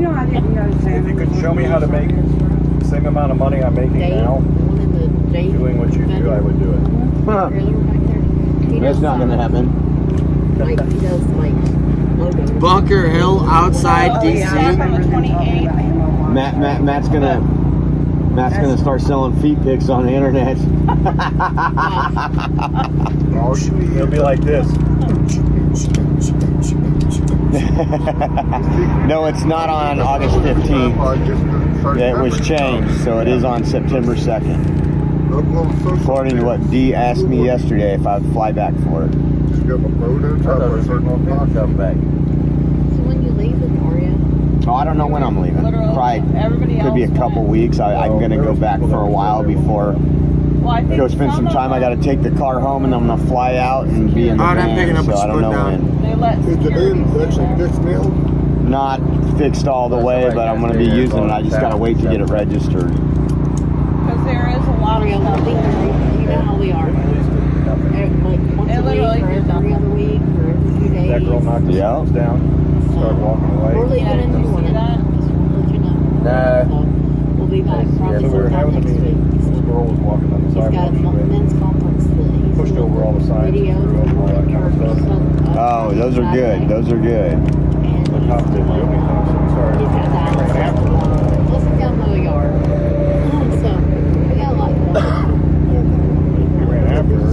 know, I didn't know If Sam. you could show me how to make the same amount of money I'm making now, doing what you do, I would do it. Huh. That's not gonna happen. Bunker Hill outside Oh, DC. yeah, I remember them talking about him online. Matt's gonna start selling feet pics on the internet. It'll be like this. No, it's not on August 15th. Yeah, it was changed, so it is on September 2nd. According to what Dee asked me yesterday if I'd fly back for it. Oh, I don't know when I'm leaving. Literally, Probably everybody could be a else couple went. weeks. I'm gonna go back for a while before Well, I think go spend some of time. I got to them, take the car home and I'm gonna fly out and be in the Alright, I'm van. picking up So what I you don't put know down. when. They let security sit there. fixed now? Not fixed all the way, but I'm gonna be using it. I just gotta wait to get it registered. Because there is a lot of stuff there. You know how we are. Like once It a week literally or did every other week or every few days. That girl knocked the Yeah. stones down, started walking We're away. leaving in the Did you see morning. that? Just want to let you know. No. So we'll be back probably So we were sometime having a next meeting. week. This girl was walking on the He's got sidewalk. a She went, men's conference that he's pushed doing over all the signs, video threw up all that kind of stuff. Oh, those are good. Those are good. The cop didn't do anything, so we started. He's got that. Ran after her. Let's go mow a yard. So we got a lot going on. We ran after her,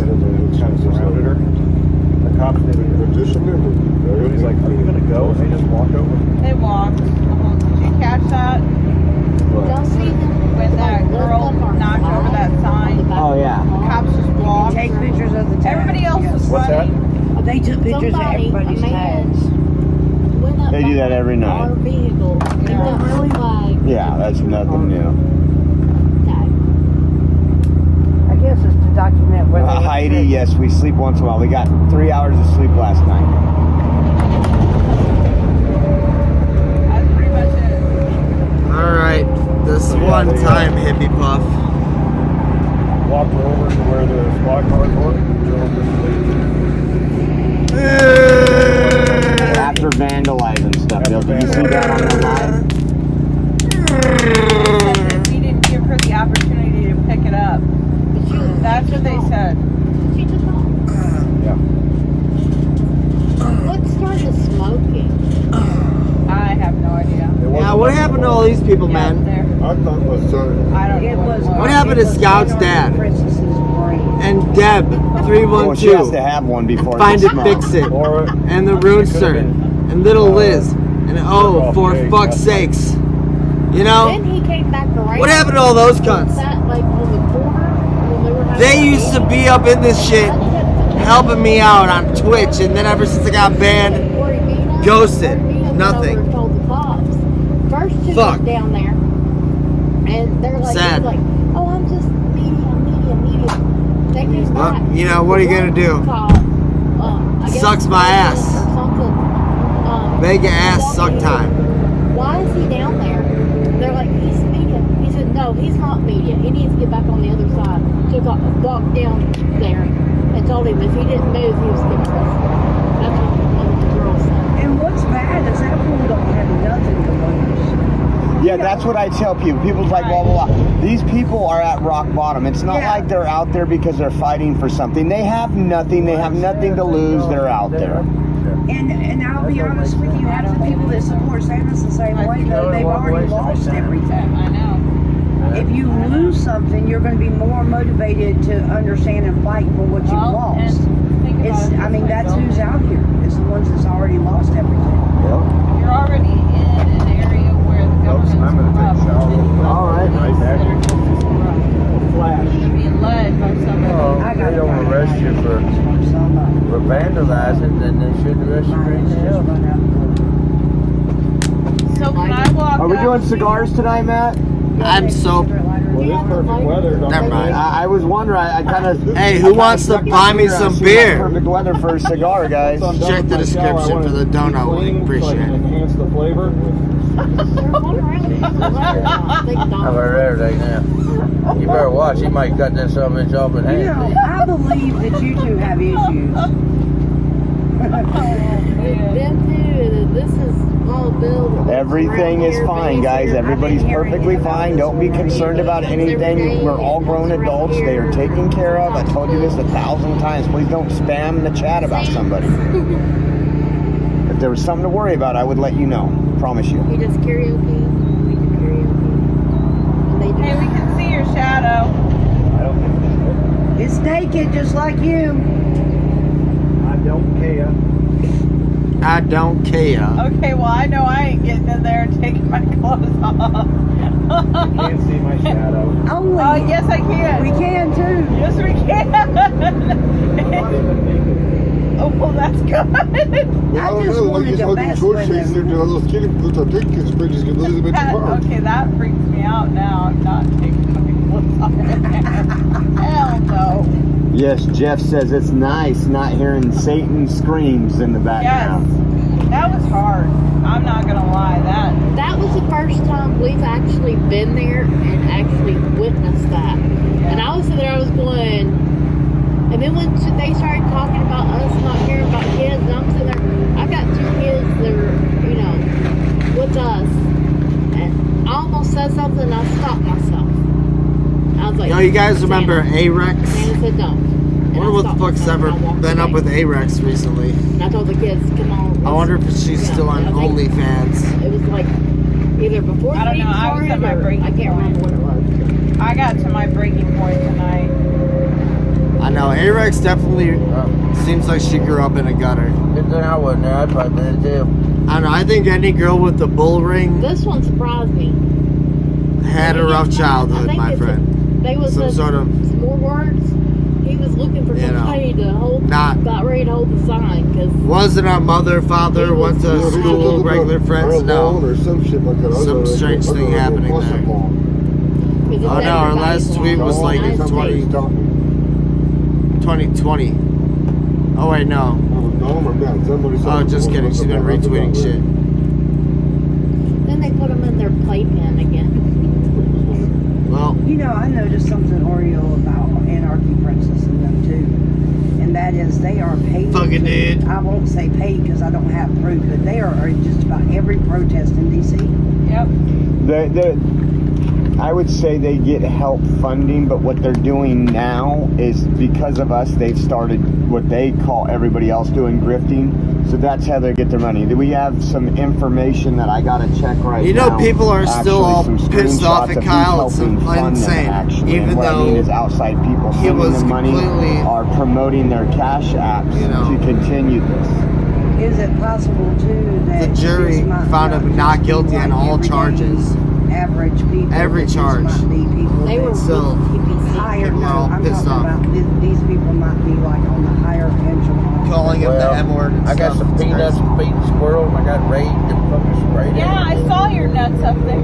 kind of surrounded her. The cops didn't even. He's like, "Are you gonna go?" And they just walked over. They walked. Did you catch that? Don't see them. When that girl knocked over that sign, Oh yeah. cops just walked. Take pictures of the tags. Everybody else was What's that? running. They took pictures of Somebody, everybody's a man, tags. went up They do that behind every night. Our vehicle, picked up her flag. Yeah, that's nothing new. Tag. I guess it's to document whether. Heidi, yes, we sleep once in a while. We got 3 hours of sleep last night. That's pretty much it. Alright. This So, yeah, one they, time, hippie puff. Walked over to where the squad cars were. After vandalizing stuff. Did you see that on the live? We didn't give her the opportunity to pick it up. That's what they said. She took off. Yeah. What started smoking? I have no idea. Yeah, what happened to all these people, Yeah, man? there. I thought it was I don't know. It was. What happened to Scout's dad? Princess's brain. And Deb, Well, she has to 312. have one before Find the it, smoke. fix it. Or And the Runester. And little Liz. And oh, for fuck's sakes. You know? Then he came back around. What happened to all those cunts? Sat like on the corner when they were having They a used to meeting. be up in this shit, helping me out on Twitch, and then ever since I got banned, ghosted. Nothing. First two Fuck. was down there, and they're like, Sad. Like, oh, I'm just media. They came Well, back. you know, what are you gonna do? I guess Sucks my ass. or something. Mega ass suck time. Why is he down there? They're like, he's media. He said, no, he's not media. He needs to get back on the other side. So walked down there and told him if he didn't move, he was getting arrested. That's what one of the girls said. And what's bad is that fool don't have nothing to lose. Yeah, that's what I tell people. People's like, blah, blah, blah. These people are at rock bottom. It's not like they're out there because they're fighting for something. They have nothing. They have nothing to lose. They're out there. And I'll be honest with you, half the people that support Sanders the same way, though, they've already lost everything. I know. If you lose something, you're going to be more motivated to understand and fight for what you've lost. And think about It's, it I mean, this way, that's Bill. who's out here. It's the ones that's already lost everything. You're already in an area where the government's I'm gonna take a shower. All right. Right back. Flash. You're being led by somebody. I got They don't arrest you for vandalizing, then they should arrest you for anything else. So can I walk Are we up doing to- cigars tonight, Matt? I'm so. Well, this perfect weather. don't Never they? mind. I was wondering. I kind of. Hey, who wants to buy me some beer? Perfect weather for a cigar, guys. Once I'm done Check with the my shower, I description want for the it to be donut clean link. so I Appreciate can it. enhance the flavor. How about everything now? You better watch. He might cut that some inch off in You know, half. I believe that you two have issues. Them two, this is all Bill. Everything is fine, guys. Everybody's perfectly fine. Don't be concerned about anything. We're all grown adults. They are taken care of. I told you this 1,000 times. Please don't spam the chat about somebody. If there was something to worry about, I would let you know. Promise you. He does karaoke. We do karaoke. And they do. Hey, we can see your shadow. I don't think It's naked just like you. I don't care. I don't care. Okay, well I know I ain't getting in there and taking my clothes off. You can't see my shadow. Only. Oh, yes I can. We can too. Yes, we can. Oh, well, that's good. I just wanted the best for them. Okay, that freaks me out now. I'm not taking my clothes off. Hell no. Yes, Jeff says it's nice not hearing Satan screams in the Yes, background. that was hard. I'm not gonna lie. That was the first time we've actually been there and actually witnessed that. And I was sitting there, I was going, and then when they started talking about us not caring about kids, and I'm sitting there, I've got 2 kids that are, you know, with us. And I almost said something and I stopped myself. I was like, Yo, you guys remember A-Rex? Santa said no. I And wonder what the stopped fuck's myself ever and I walked been up away. with A-Rex recently. And I told the kids, come on. I wonder if she's still on OnlyFans. It was like either before I don't know, I was at my breaking I can't remember what it was. I got to my breaking point tonight. I know, A-Rex definitely seems like she grew up in a gutter. Good thing I wasn't there. I'd probably been too. I don't know, I think any girl with the bull ring This one surprised me. had a rough childhood, my friend. They was Some sort of, some more words. He was looking for You know, somebody to hold, not- about ready to hold the sign, because wasn't our mother, father, went to school, regular friends? No. Or some shit like that. Some strange thing happening there. Oh no, our last tweet was like in 2020. Oh wait, no. Oh, just kidding. She's been retweeting shit. then they put them in their playpen again. know. You know, I noticed something, Oreo, about Anarchy Princess and them too. And that is they are paid. Fucking did. I won't say paid because I don't have proof, but they are in just about every protest in D.C. Yep. I would say they get help funding, but what they're doing now is because of us, they've started what they call everybody else doing grifting. So that's how they get their money. We have some information that I got to check right now. You know, people are still all some pissed off screenshots at of Kyle. who's It's helping fund them, insane. actually. Even And what though I mean is outside people he sending was them money completely, are promoting their cash apps you know, to continue this. Is it possible too that the jury this might found him not guilty on all charges. Average people. Every that this charge. might be people They were that So, higher. people are all I'm pissed talking off. about these people might be like on the higher echelon. calling him the M word and I got stuff. some It's peanuts crazy. and feeding squirrels. I got raised and fucking sprayed. Yeah, I saw your nuts up there.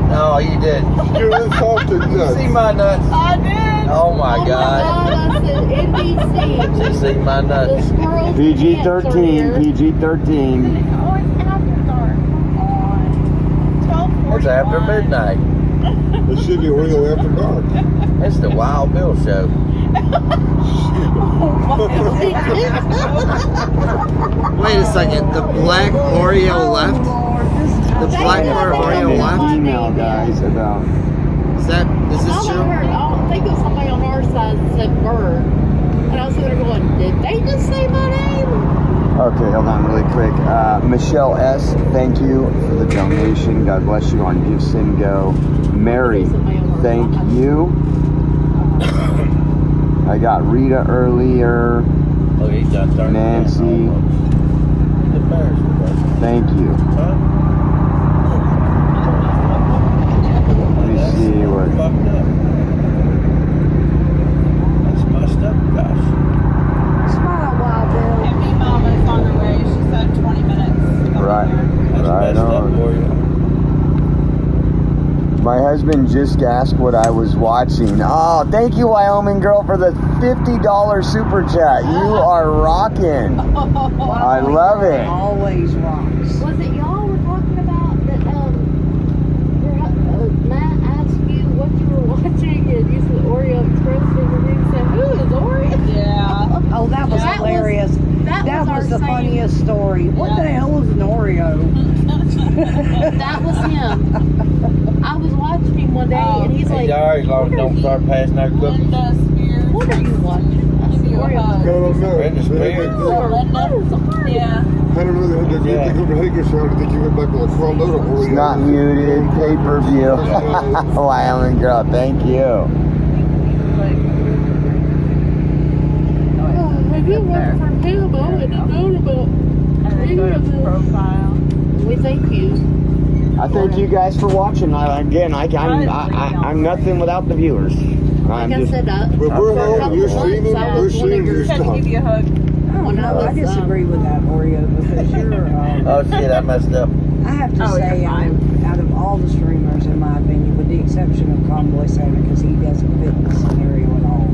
No, you didn't. You're insulted You nuts. see my nuts? I did. Oh my God. I said NBC. You see my The nuts? squirrels. PG-13, PG-13. Oh, it's after dark. Come on. 12:41. It's after midnight. It should be Oreo after dark. It's the Wild Bill Show. Wait a second. The black Oreo left? The black part of Oreo An left? email, guys, about... Is this I true? heard, I think it was somebody on our side that said bird. And I was sitting there going, did they just say my name? Okay, hold on really quick. Michelle S., thank you for the donation. God bless you on Give, Send, Go. Mary, thank you. I got Rita earlier. Oh, he's done 30 Nancy. minutes. He's embarrassed with us. Thank you. Huh? Let me see what... Fucked up. That's messed up, gosh. Smile, Wild Bill. And me mama's on her way. She said 20 minutes. Right, That's right messed up on. for you. My husband just asked what I was watching. Oh, thank you, Wyoming girl, for the $50 super chat. You are rocking. I love it. Always rocks. Was it y'all were talking about that, Matt asked you what you were watching and you said Oreo Express and you said, who is Oreo? Yeah. Oh, that was That was- hilarious. that was was our the same- funniest story. What the hell is an Oreo? That was him. I was watching him one day and he's like, Hey, Dar, as long as don't start passing out cookies. Linda Spears. what are you watching? I said, Give you a Oreo hug. I don't know. Brenda Spears. They- Linda. Yeah. I don't know. They think over Hager Sound. I think you went back on the front load of Oreo. It's not muted. Pay-per-view. Wyoming girl, thank you. If it weren't for him, I wouldn't have known about And then go to profile. We thank you. I thank you guys for watching. I'm nothing without the viewers. I'm Like I just... said, But we're for a home. couple You're months, streaming. I We're was one of streaming your your Trying to stuff. give you a hug. I don't know. I disagree with that Oreo because you're. Oh shit, I messed up. I have to Oh, say, you're fine. out of all the streamers, in my opinion, with the exception of Convoy Santa, because he doesn't fit the scenario at all,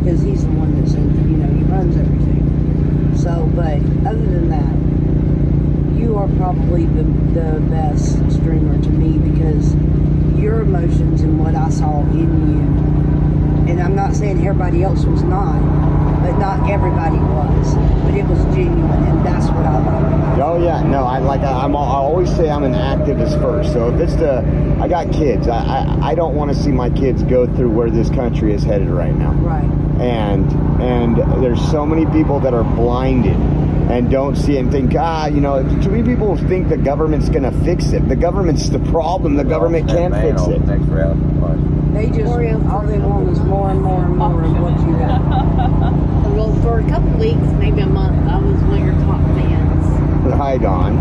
because he's the one that says, he runs everything. So, but other than that, you are probably the best streamer to me because your emotions and what I saw in you, and I'm not saying everybody else was not, but not everybody was, but it was genuine, and that's what I like. Oh yeah, no, I always say I'm an activist first. So if it's I got kids. I don't want to see my kids go through where this country is headed right now. Right. And there's so many people that are blinded and don't see it and think, too many people think the government's gonna fix it. The government's the problem. The government can't fix it. Next round. They just, all they want is more and more and more of what you got. well, for a couple weeks, maybe a month, I was one of your top fans. Hi, Dawn.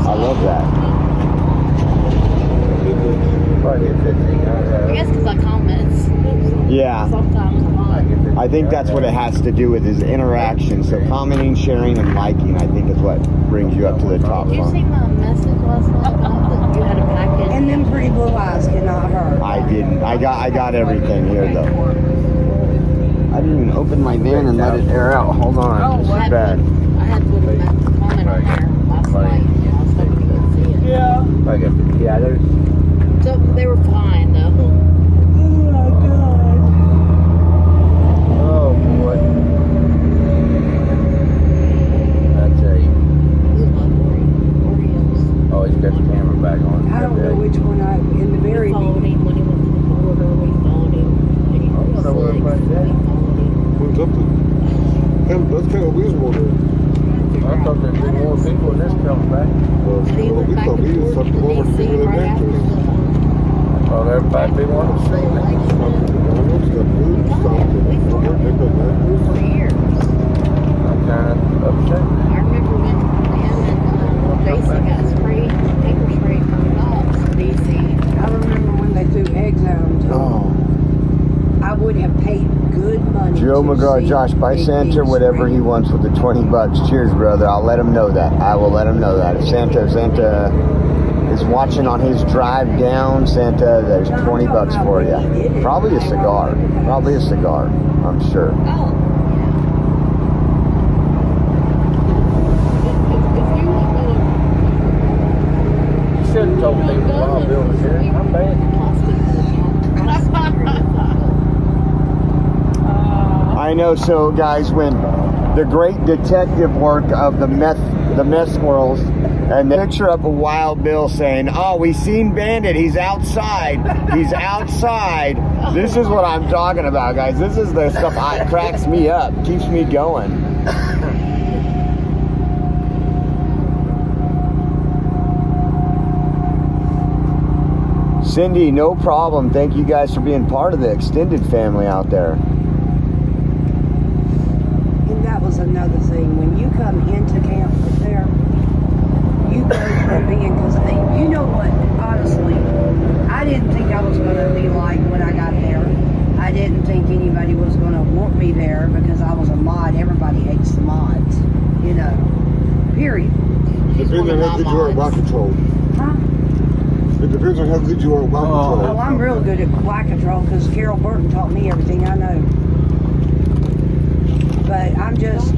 I love that. I guess because I comments. Yeah. Sometimes a lot. I think that's what it has to do with is interaction. So commenting, sharing, and liking, I think is what brings you up to the top. Did you see my message last night about that you had a package? And them pretty blue eyes cannot hurt. I didn't. I got everything here though. I didn't even open my van and let it air out. Hold on. This is bad. I had to put a comment on there last night. I was hoping you could see it. Yeah. Yeah, there's They were fine though. Oh boy. I tell you. We love Oreos. Oh, he's got the camera back on. I don't know which one in the We very followed him when he went to the border. We followed him. When he was wonder what sick. everybody We did. followed him. What's up to? That's kind of reasonable there. I thought there'd be more people in this coming back. Well, And he went we back thought and we just forth sucked to them over to DC give it right back after to us. the I thought everybody'd be wanting to see me. for years. I'm kind of upset. I remember when him and Jason got sprayed, pepper sprayed from dogs in DC. I remember when they threw eggs at them. Oh. I would have paid good money. Joe to McGraw, see Josh, buy big Santa things whatever he sprayed. wants with the $20. Cheers, brother. I'll let him know that. I will let him know that. If Santa is watching on his drive down, Santa, there's $20 for you. Probably a cigar. Probably a cigar, I'm sure. Oh, yeah. If you You should have told people Bob Bill was here. I'm bad. I know. So, guys, when the great detective work of the meth squirrels, and the picture up a Wild Bill saying, "Oh, we seen Bandit. He's outside. He's outside." This is what I'm talking about, guys. This is the stuff that cracks me up, keeps me going. Cindy, no problem. Thank you guys for being part of the extended family out there. And that was another thing. When you come into camp up there, you go from being, because you know what, honestly, I didn't think I was going to be like when I got there. I didn't think anybody was going to want me there because I was a mod. Everybody hates the mods, you know, period. Depends on how good you are at rock control. Huh? It depends on how good you are at rock control. Oh, I'm real good at flight control because Carol Burton taught me everything I know. But I'm just,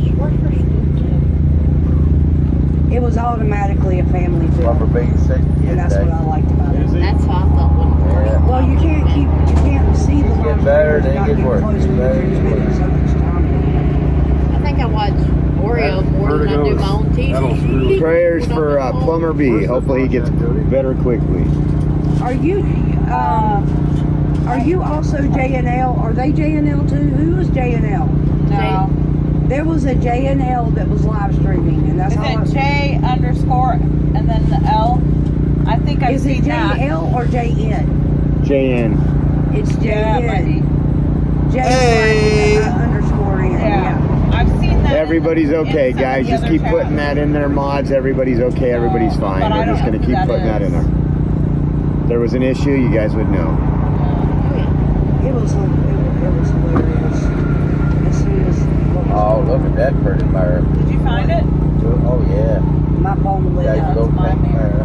it was automatically a family Well, for film. being sick, And that's what I liked about it. That's what I thought when Yeah. Well, you can't see the Things get long better, pictures, they not get worse. close when Better, you're get spending worse. so much time. I think I watch Oreo more than I do my own TV. Prayers for Plumber B. Hopefully he gets better quickly. Are you also J&L? Are they J&L too? Who is J&L? No. There was a J&L that was live streaming, and that's Is all. it J underscore and then the L? I think I've Is it seen that. JL or JN? JN. It's Yeah, JN. J Hey. underscore N. Yeah. I've seen that. Everybody's okay, in some of guys. the Just other keep chats. putting that in there, mods. Everybody's okay. Everybody's fine. But I We're just don't going to know keep who putting that in is. there. If there was an issue, you guys would know. It was hilarious. As soon as Oh, look at that pretty mirror. Did you find it? Oh, yeah. my phone lit Guys, up, go my back mirror. there.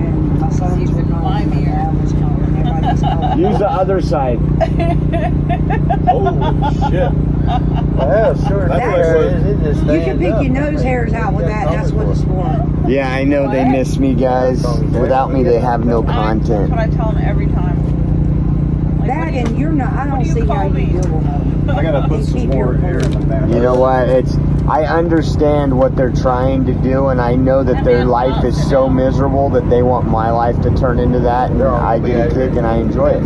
and my sons It's were even my calling, my mirror. dad was calling, everybody was calling. Use the other side. Holy shit. Well, sure. That's there like it is. It just You can stands pick up. your nose hairs out with that. That's what it's for. Yeah, I know they miss me, guys. Without me, they have no That's content. what I tell them every time. Like, That what do you- and you're not. I what don't do you see call how you me? deal with them. I gotta put some more here in the back. You know what? I understand what they're trying to do, and I know that their life is so miserable that they want my life to turn into that, and I get a kick and I enjoy it.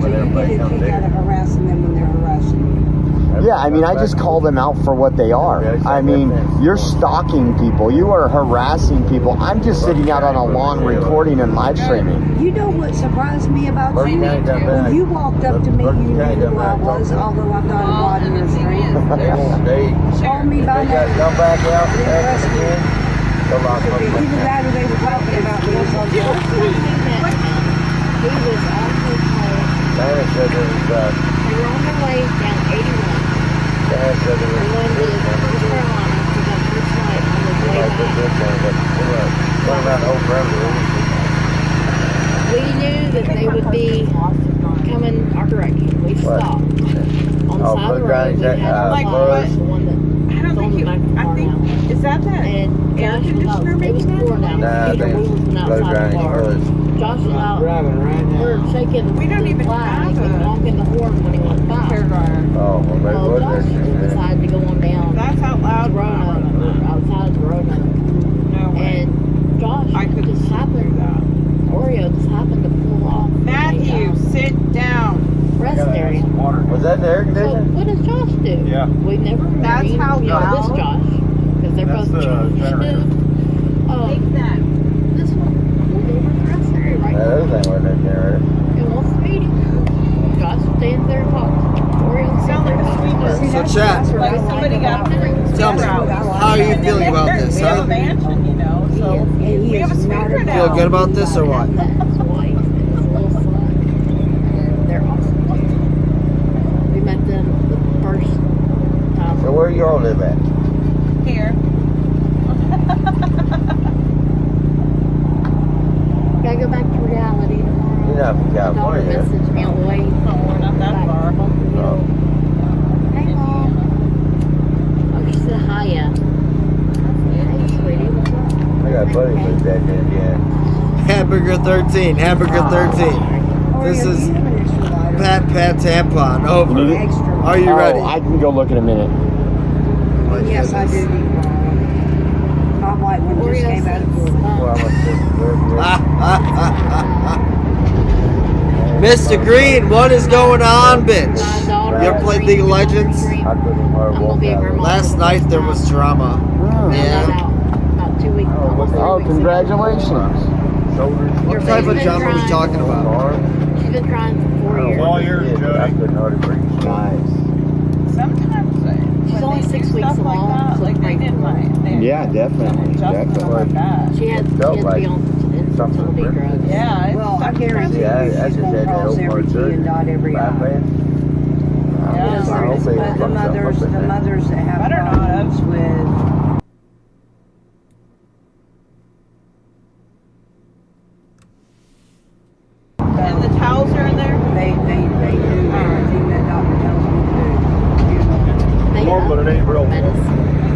So you get a kick out of harassing them when they're harassing you. Yeah, I mean, I just call them out for what they are. I mean, you're stalking people. You are harassing people. I'm just sitting out on a lawn recording and live streaming. You know what surprised me about you? When you walked up to me, you knew who I was, although I'm not a lot in your street. They Call me by got to name. come back out They back arrested me. again. Come on, come Either on. that or they were talking about me or something. He was awful cold. Santa said there was, They were on their way down 81. Santa said there They're going to was North Carolina for that first night on the way like back. this one, but what about Old Brother? We knew that they would be coming our direction. We stopped. On the Oh, side of the Blue road, Granny's we that, had like the what? one that I don't think you. I think is Is that And air Josh was out. conditioner It was making pouring that? down. Nah, I Peter, think we it's was blow outside drying the car. clothes. Josh was out. Driving right now. We're shaking We don't the even flag have and a honking the horn when he went by. hair dryer. Oh, well, maybe Well, was Josh there. just decided to go on down That's out loud. to Roanoke, or outside of Roanoke. No way. And Josh I couldn't just do happened, that. Oreo just happened to pull off Matthew, sit down. rest area. Was that the air So conditioner? what does Josh do? Yeah. We never met That's him, how you know, this loud- Josh, because they're That's both the generator. that. This one, we'll go over the rest area right That now. other thing wasn't a generator. It wants to meet him. Josh stands there and talks. Oreo Sound like a sweet See, So that's- chat. that's what I Like like somebody got about him. Tell me, how are you feeling about this, We have huh? a mansion, you know, so And he we have a is not speaker a- now. Feel good about this or what? His wife and his little son, and they're awesome too. We met them the first time. So where you all live at? Here. Gotta go back to reality tomorrow. You're not from My daughter California. messaged me on the way Oh, we're not that back far. to Bunker Hill. Hey, Mom. Oh, she said hiya. I said, hey, sweetie, what's up? I got buddies like that in Indiana. Hamburger 13. Hamburger 13. This is Pat Pat Tampon. Over. Extra. Are you ready? I can go look in a minute. Yes, I do need one. My white one just came out of the Well, Mr. Green, what is going on, bitch? My daughter You ever played League of Legends? I couldn't hardly I'm gonna walk be a out. grandma. Last night there was drama. Found that Yeah. out about 2 weeks, almost 3 Oh, weeks ago. congratulations. Shoulders. What type of drama are we talking about? She's been crying for 4 I years. All yours, I Jody. couldn't hardly breathe. Nice. Sometimes She's when only they 6 do weeks stuff like along, that, so like they pray did for my her. Yeah, definitely. Definitely. She had to felt be like on something fertility different. drugs. Yeah, it's Well, I guarantee See, I you just she's had gonna that cross open every heart T surgery. and dot every I. Bypass. Yeah. Because I hope they but the fuck mothers, something the up in there. mothers that have Better not problems have. with And the towels are in there. they do everything that doctor tells them to do. They Warm, but it ain't real warm. medicine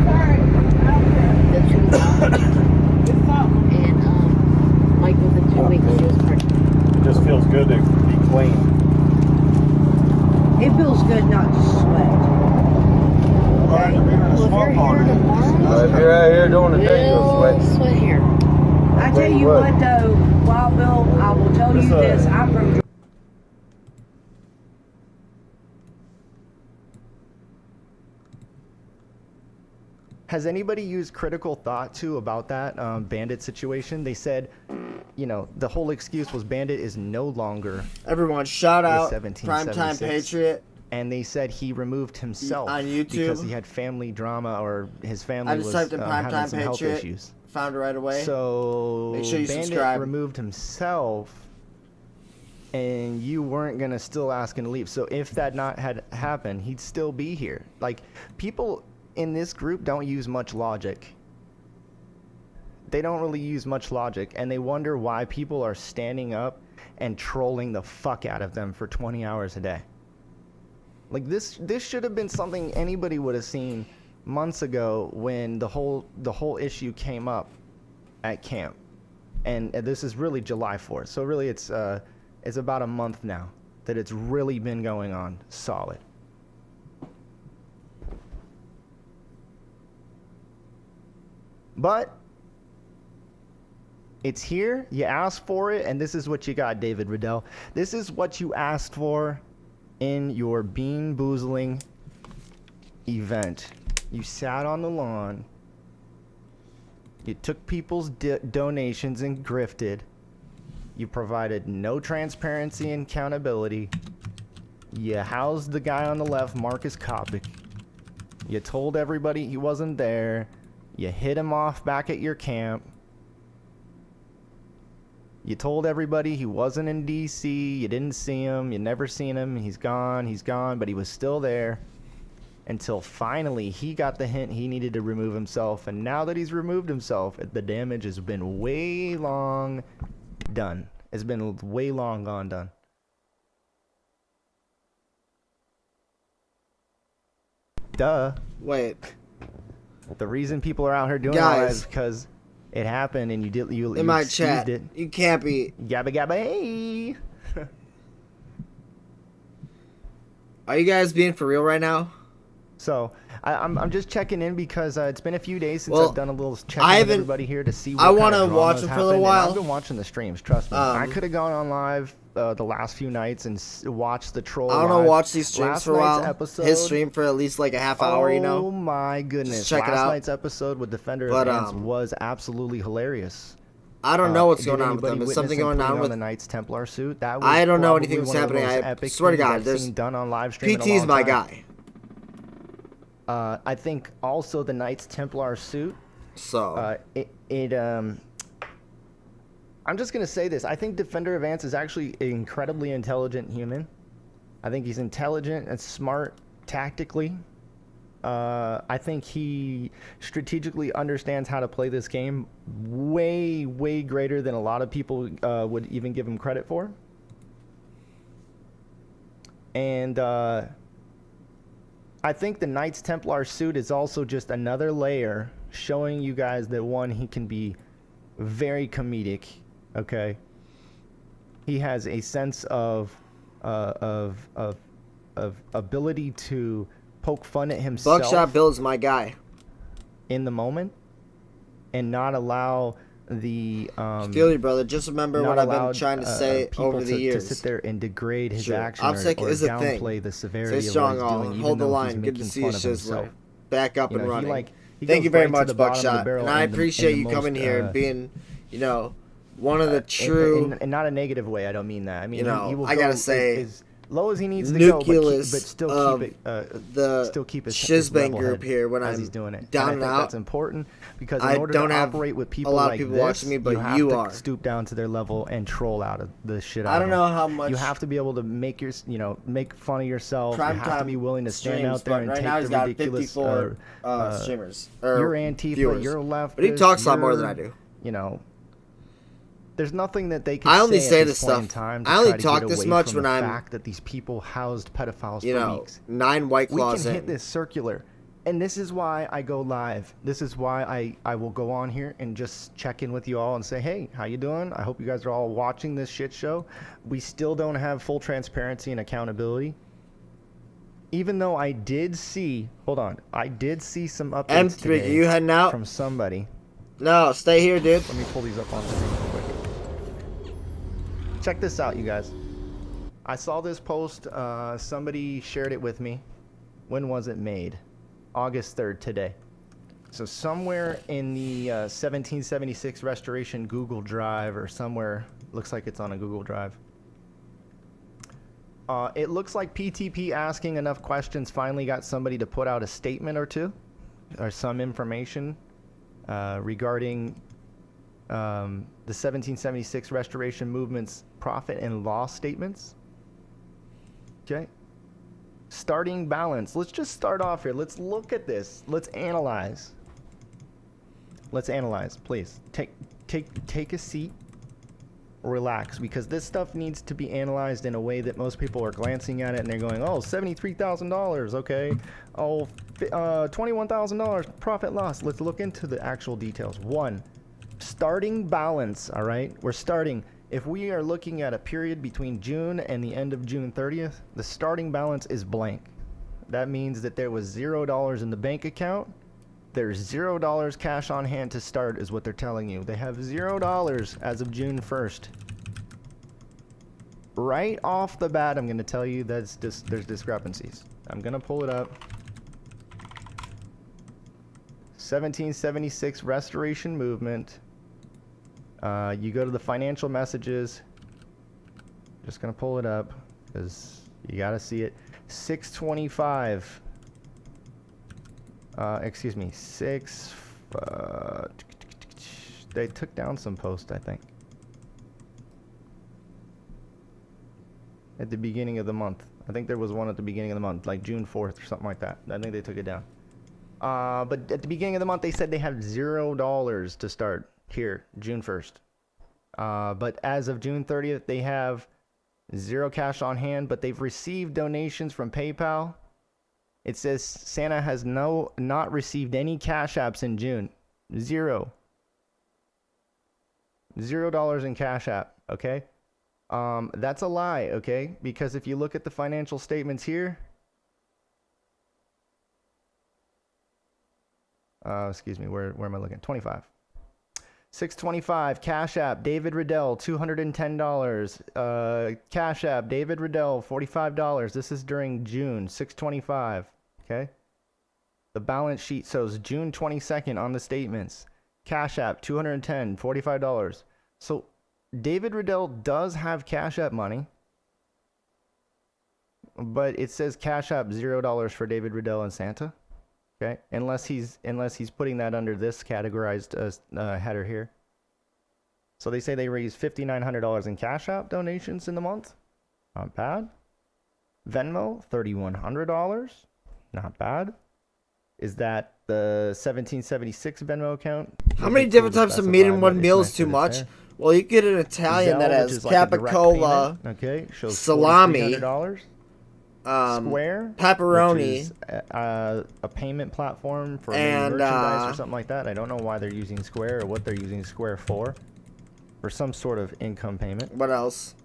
Sorry. I don't care. that she was on, It's something. and like within 2 weeks she was pregnant. It just feels good to be clean. It feels good not to sweat. Well, you're in a Well, small if you're pond. here tomorrow, Well, if you're out here doing the thing, you'll we'll sweat. sweat here. I tell you what though, Wild Bill, I will tell you this, I'm from Has anybody used critical thought too about that Bandit situation? They said, you know, the whole excuse was Bandit is no longer Everyone, shout the out 1776. Primetime Patriot. And they said he removed himself On YouTube? because he had family drama or his family I just was typed in having Primetime some health Patriot. issues. Found it right away. So Make sure you Bandit subscribe. removed himself, and you weren't gonna still ask him to leave. So if that not had happened, he'd still be here. Like, people in this group don't use much logic. They don't really use much logic, and they wonder why people are standing up and trolling the fuck out of them for 20 hours a day. Like, this should have been something anybody would have seen months ago when the whole issue came up at camp. And this is really July 4th. So really it's about a month now that it's really been going on solid. But it's here, you asked for it, and this is what you got, David Riddell. This is what you asked for in your bean boozling event. You sat on the lawn, you took people's donations and grifted, you provided no transparency and accountability, you housed the guy on the left, Marcus Kopic, you told everybody he wasn't there, you hit him off back at your camp, you told everybody he wasn't in DC, you didn't see him, you never seen him, he's gone, but he was still there. Until finally he got the hint he needed to remove himself, and now that he's removed himself, the damage has been way long done. It's been way long gone done. Duh. Wait. The reason people are out here doing Guys. all that is because it happened and you In my excused chat, it. you can't be. Gabba gabba hey. Are you guys being for real right now? So I'm just checking in because it's been a few days since Well, I've done a little check I in with haven't- everybody here to see what I kind wanna of watch dramas them for a little happened, and while. I've been watching the streams. Trust me. I Um, could have gone on live the last few nights and watched the troll. I don't know. live. Watch these streams Last for a night's while. Episode, His stream for at least like a half hour. You Oh know. my goodness! Just check it Last out. night's episode with Defender But, of Ants was absolutely hilarious. I don't know what's Did going on with anybody them. There's witness something him going putting on with. the Knights Templar suit. That was I don't know probably anything that's one of the happening. most I epic swear to things God, I've there's seen done on live stream. in a PT's long my time. guy. I think also the Knights Templar suit. So I'm just gonna say this. I think Defender of Ants is actually an incredibly intelligent human. I think he's intelligent and smart tactically. I think he strategically understands how to play this game way, way greater than a lot of people would even give him credit for. And I think the Knights Templar suit is also just another layer showing you guys that, one, he can be very comedic, okay? He has a sense of ability to poke fun at himself. Buckshot Bill is my guy. In the moment, and not allow the Feel you, brother. Just remember what I've been trying to say people over the years. to sit there and degrade his Sure. action Obstacle or is a thing. downplay the severity Stay of strong, what all. he's doing, Hold even the though line. he's Good to making see fun you, of Shizzler. himself. Back up You and know, he, running. he Thank goes you very right to much, the bottom of the Buckshot. barrel And I in the appreciate you most, coming here and being, one of the true. in not a negative way. I don't mean that. I mean, he will I go gotta say, as low as he needs to go, nucleus but still of keep it. the still keep his Shizbang level group head here when as I'm he's doing it. down I and think out. that's important because in I order don't to have operate with a people lot of like people this, watching me, but you have you to are. stoop down to their level and troll out of the shit. I don't know how You much have to be able to make make fun of yourself. You have to Primetime be willing to stand streams, out there but and right take now the he's got ridiculous. 54 streamers. Or You're Antifa. viewers. You're left. But he talks a lot more than I do. There's nothing that they can I only say at this this point in stuff. time to I only try to talk get this away much from when the I'm, fact that these people housed pedophiles for weeks. 9 White We Claws can in. hit this circular, and this is why I go live. This is why I will go on here and just check in with you all and say, hey, how you doing? I hope you guys are all watching this shit show. We still don't have full transparency and accountability. Even though I did see, I did see some updates M3, today you heading out? from somebody. No, stay here, dude. Let me pull these up on screen real quick. Check this out, you guys. I saw this post. Somebody shared it with me. When was it made? August 3rd, today. So somewhere in the 1776 Restoration Google Drive or somewhere, looks like it's on a Google Drive. It looks like PTP asking enough questions finally got somebody to put out a statement or two, or some information regarding the 1776 Restoration Movement's profit and loss statements. Okay. Starting balance. Let's just start off here. Let's look at this. Let's analyze. Let's analyze, please. Take a seat. Relax, because this stuff needs to be analyzed in a way that most people are glancing at it and they're going, oh, $73,000, okay. Oh, $21,000 profit loss. Let's look into the actual details. One, starting balance, all right? We're starting. If we are looking at a period between June and the end of June 30th, the starting balance is blank. That means that there was $0 in the bank account. There's $0 cash on hand to start, is what they're telling you. They have $0 as of June 1st. Right off the bat, I'm going to tell you there's discrepancies. I'm going to pull it up. 1776 Restoration Movement. You go to the financial messages. Just going to pull it up because you got to see it. 625. Excuse me, they took down some posts, I think. At the beginning of the month. I think there was one at the beginning of the month, like June 4th or something like that. I think they took it down. But at the beginning of the month, they said they have $0 to start here, June 1st. But as of June 30th, they have 0 cash on hand, but they've received donations from PayPal. It says Santa has not received any cash apps in June. $0 in cash app, okay? That's a lie, okay? Because if you look at the financial statements here, excuse me, where am I looking? 25. 625 Cash App David Riddell $210. Cash App David Riddell $45. This is during June 625. Okay. The balance sheet shows June 22nd on the statements. Cash App $210 $45. So David Riddell does have Cash App money, but it says Cash App $0 for David Riddell and Santa. Okay, unless he's putting that under this categorized header here. So they say they raised $5,900 in Cash App donations in the month. Not bad. Venmo $3,100. Not bad. Is that the 1776 Venmo account? How many different types of meat in one meal is too much? Well, you get an Italian that has capicola, okay, shows salami, $4,300. Square, pepperoni, which is a payment platform for and merchandise or something like that. I don't know why they're using Square or what they're using Square for some sort of income payment. What else?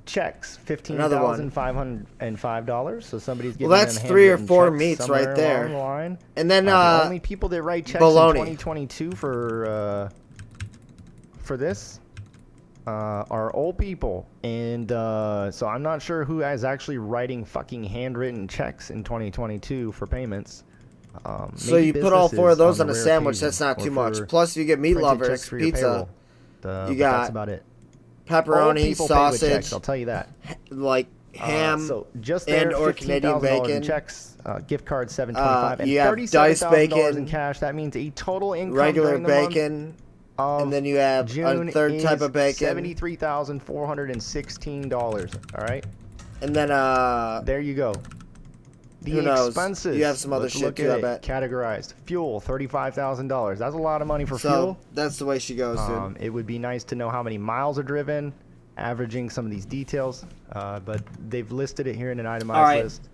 Checks, $15,505. So somebody's getting. Well, that's 3 or 4 meats right there. The line. And then the only people that write checks bologna. in 2022 for this. Are old people, and so I'm not sure who is actually writing fucking handwritten checks in 2022you for payments. So you put all 4 of those on a sandwich. That's not too much. Plus, you get meat lovers pizza. You got that's about it. Pepperoni, sausage. Checks, I'll tell you that. Like ham, so just there, and or Canadian bacon. In checks, gift card $725, and you have diced bacon in cash. That means a total income regular during the bacon. And then you have June a third type of bacon. $73,416. All right. And then there you go. Who knows? Expenses. You have some other shit too, I bet. Categorized. Fuel, $35,000. That's a lot of money for fuel. So that's the way she goes, dude. It would be nice to know how many miles are driven, averaging some of these details. But they've listed it here in an itemized list.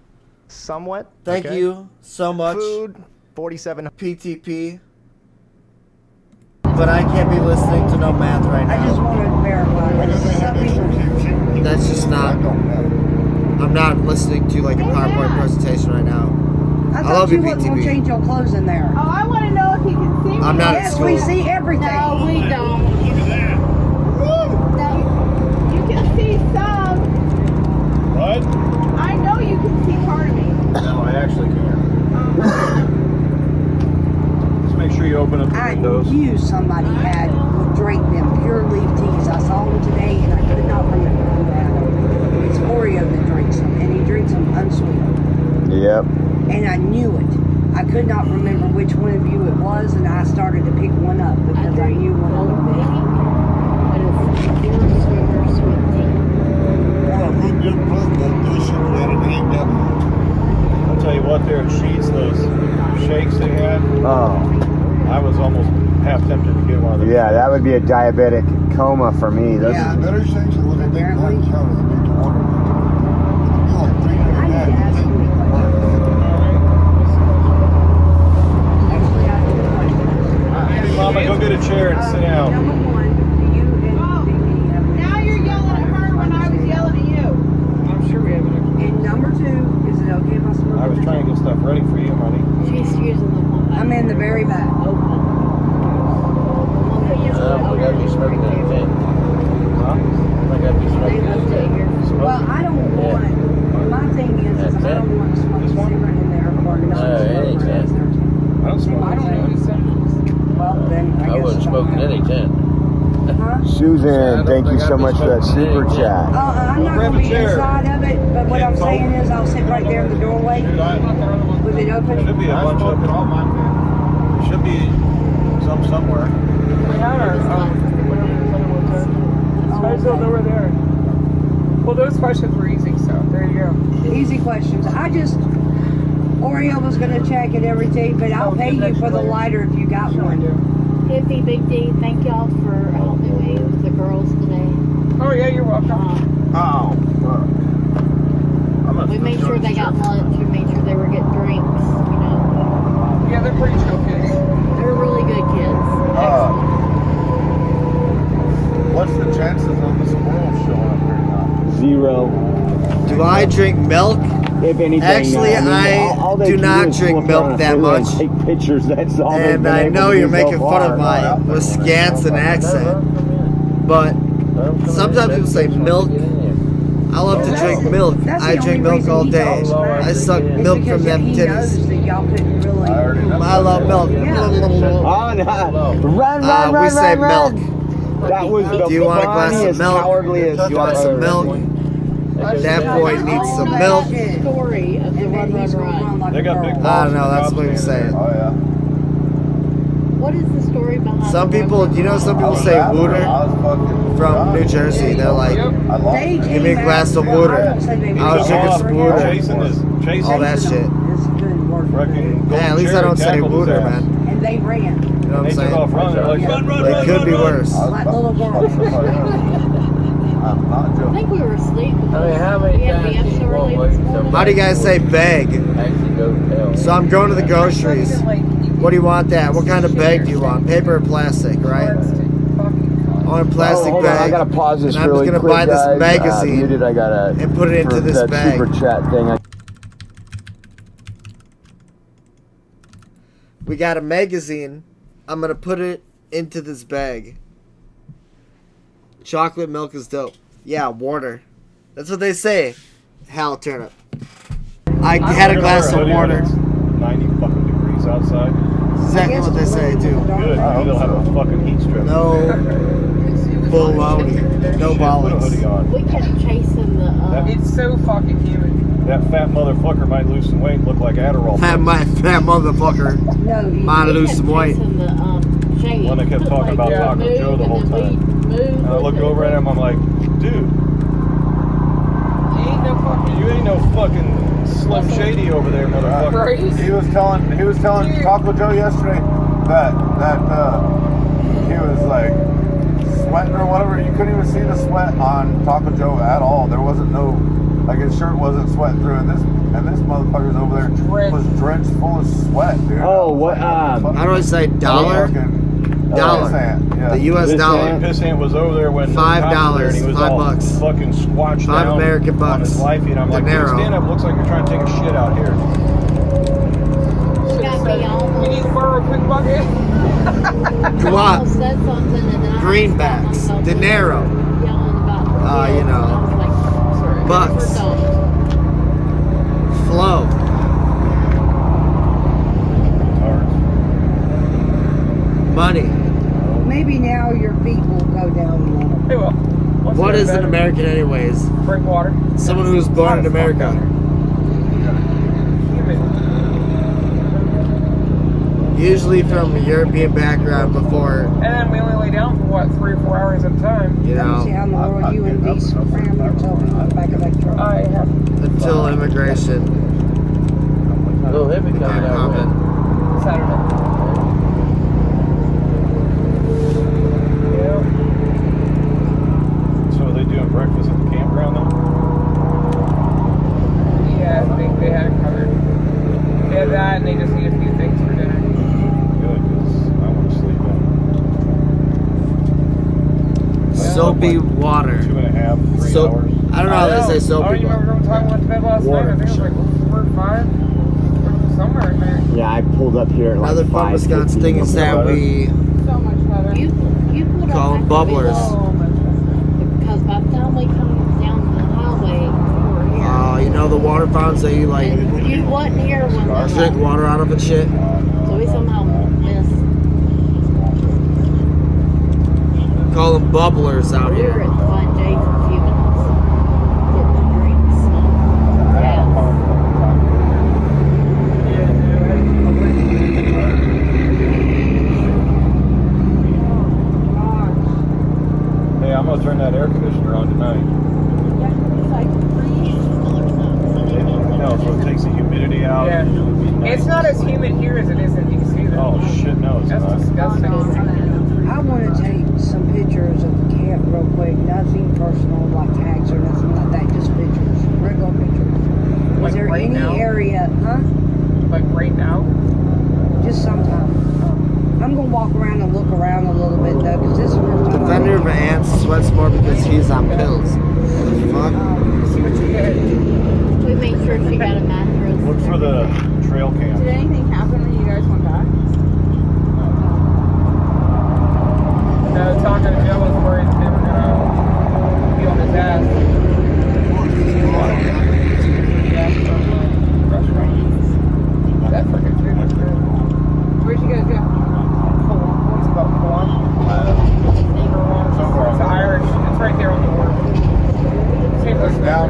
Somewhat. Thank you so much. Food, 47 PTP. But I can't be listening to no math right now. I just want to verify. That's just not. I'm not listening to like a PowerPoint presentation right now. I love you, wouldn't PTP. change your clothes in there. Oh, I want to know if you can see me. I'm not at Yes, school. we see everything. No, we don't. Look at that. No, you can see some. What? I know you can see part of me. No, I actually can't. Just make sure you open up the windows. I knew somebody would drink them pure leaf teas. I saw them today and I could not remember who had them. It's Oreo that drinks them, and he drinks them unsweetened. Yep. And I knew it. I could not remember which one of you it was, and I started to pick one up because I knew one of them. I'll tell you what, there at Sheets, those shakes they had, Oh. I was almost half tempted to get one of them. Yeah, that would be a diabetic coma for me. Those Yeah. Better things are looking big Apparently. black counter. They need to order. You're like I need to ask you a question. Actually, I have two questions. Hey, Mama, go get a chair and sit down. Number one, do you and Vicky have an Now you're yelling at her when I was yelling at you. I'm sure we have an And number two, is it okay if I smoke? I was trying to get stuff ready for you, honey. She's using the one. I'm in the very back. We gotta be smoking anything. Huh? We gotta be smoking anything. Well, I don't want it. My thing is I don't want to smoke a cigarette in there or not smoke any as tent. their tent. I don't smoke. I don't know who said Well, then I I guess wouldn't it's smoke in not any tent. Huh? Susan, thank you so much for that super chat. I'm not Grab going a to be chair. inside of it, but what I'm saying is I'll sit right there in the doorway Dude, with it there open. should be a bunch of them. There should be some somewhere. We had our, whatever this other one said. Spice Hill over there. Well, those questions were easy, so there you go. Easy questions. Oreo was going to check and everything, but I'll pay you for the lighter if you got one. Hippie Big D, thank y'all for helping me with the girls today. Oh, yeah, you're welcome. Oh, fuck. We made sure they got lunch. We made sure they Do I drink milk? If anything, Actually, all they I do can not is drink flip milk around a that freeway and much. Take pictures. That's all. they've And been I able know to you're do so making fun far. of my Wisconsin accent, but sometimes people say milk. I love to drink milk. I drink milk all day. I suck milk from them titties. I love milk. Oh, no. Run, We say milk. That was the Do you want a glass of funniest, milk? cowardliest. You want some milk? That boy needs some milk. Story of the Run Run Run. They got big I don't know. That's what we say. Oh, yeah. What is the story behind Some the people, you know, some people say wooter from New Jersey. They're like, give me a glass of water. I was drinking some water. All that shit. Yeah, at least I don't say water, man. And they ran. You know what I'm saying? Off running, like, It could be worse. Like little girls. I think we were asleep. I mean, how many We had times to be up do so you early want this to wait morning. How do you guys say bag? actually go to hell? So I'm going to the groceries. What do you want that? What kind of bag do you want? Paper or plastic, right? I want a plastic Hold on, bag. I gotta pause this and I'm really gonna quick, buy this guys. magazine Muted, I gotta and put it into for this that bag. super chat thing. We got a magazine. I'm gonna put it into this bag. Chocolate milk is dope. Yeah, water. That's what they say. Hal Turnip. I had a glass of water. 90 fucking degrees outside. Exactly what they say too. Good. They'll have a fucking heat strip. No baloney. No Put a bollocks. hoodie on. We kept chasing the. It's so fucking humid. That fat motherfucker might lose some weight and look like Adderall. Fat motherfucker. Might lose some weight. Shane. One that kept talking about Taco Joe the whole time. And I looked over at him, I'm like, dude, you ain't no fucking Slim Shady over there, motherfucker. He was telling Taco Joe yesterday that he was like sweating or whatever. You couldn't even see the sweat on Taco Joe at all. There wasn't no, like, his shirt wasn't sweating through. And this motherfucker's over there was drenched full of sweat, dude. Oh, what? How do I say dollar? Dollar. Yeah. The U.S. dollar. Pissant was over there when $5. and he was $5 all bucks. fucking squatched 5 down American on bucks. his life, and I'm like, dude, Dinero. stand up. Looks like you're trying to take a shit out here. We need to borrow a quick bucket. Guap. Greenbacks. Dinero. You know. Bucks. Flow. Money. Maybe now your feet will go down a little. They will. What is an American anyways? Drink water. Someone who was born in America. Usually from a European background before, And then we only lay down for what, 3 or 4 hours at a time. you See know, how in the world you and these family told me on the back of that truck. I have until immigration Little hippie became coming out. common. Saturday. Yeah. So are they doing breakfast at the campground now? Yeah, I think they had it covered. They had that, and they just need a few things for dinner. Good, because I want to sleep in. Soapy water. 2.5, 3 So hours. I don't know how they say Oh, soapy. you remember when we went to bed last Water, night? I think it was like 4 or 5. Somewhere in there. Yeah, I pulled up here at like Another fun Wisconsin thing is that we So much better. You pulled call them bubblers. Because by the time we come down the highway, we were here. You know the water fountains that you like And you wasn't here when the drink water out of and shit. So we somehow missed. Call them bubblers out We were here. at Fun Day for a few minutes. Getting drinks. Yeah. Hey, I'm going to turn that air conditioner on tonight. No, so it takes the humidity out. Yeah. It'll be nice. It's not as humid here as it is in DC, though. Oh, shit, no, it's That's not. disgusting. I want to take some pictures of the camp real quick. Nothing personal, like tags or nothing like that. Just pictures, regular pictures. Like Is there right any now? area, huh? Like right now? Just sometime. I'm gonna walk around and look around a little bit though, because this is the first time. Defender of Ants sweats more because he's on pills. What the fuck? See what you get.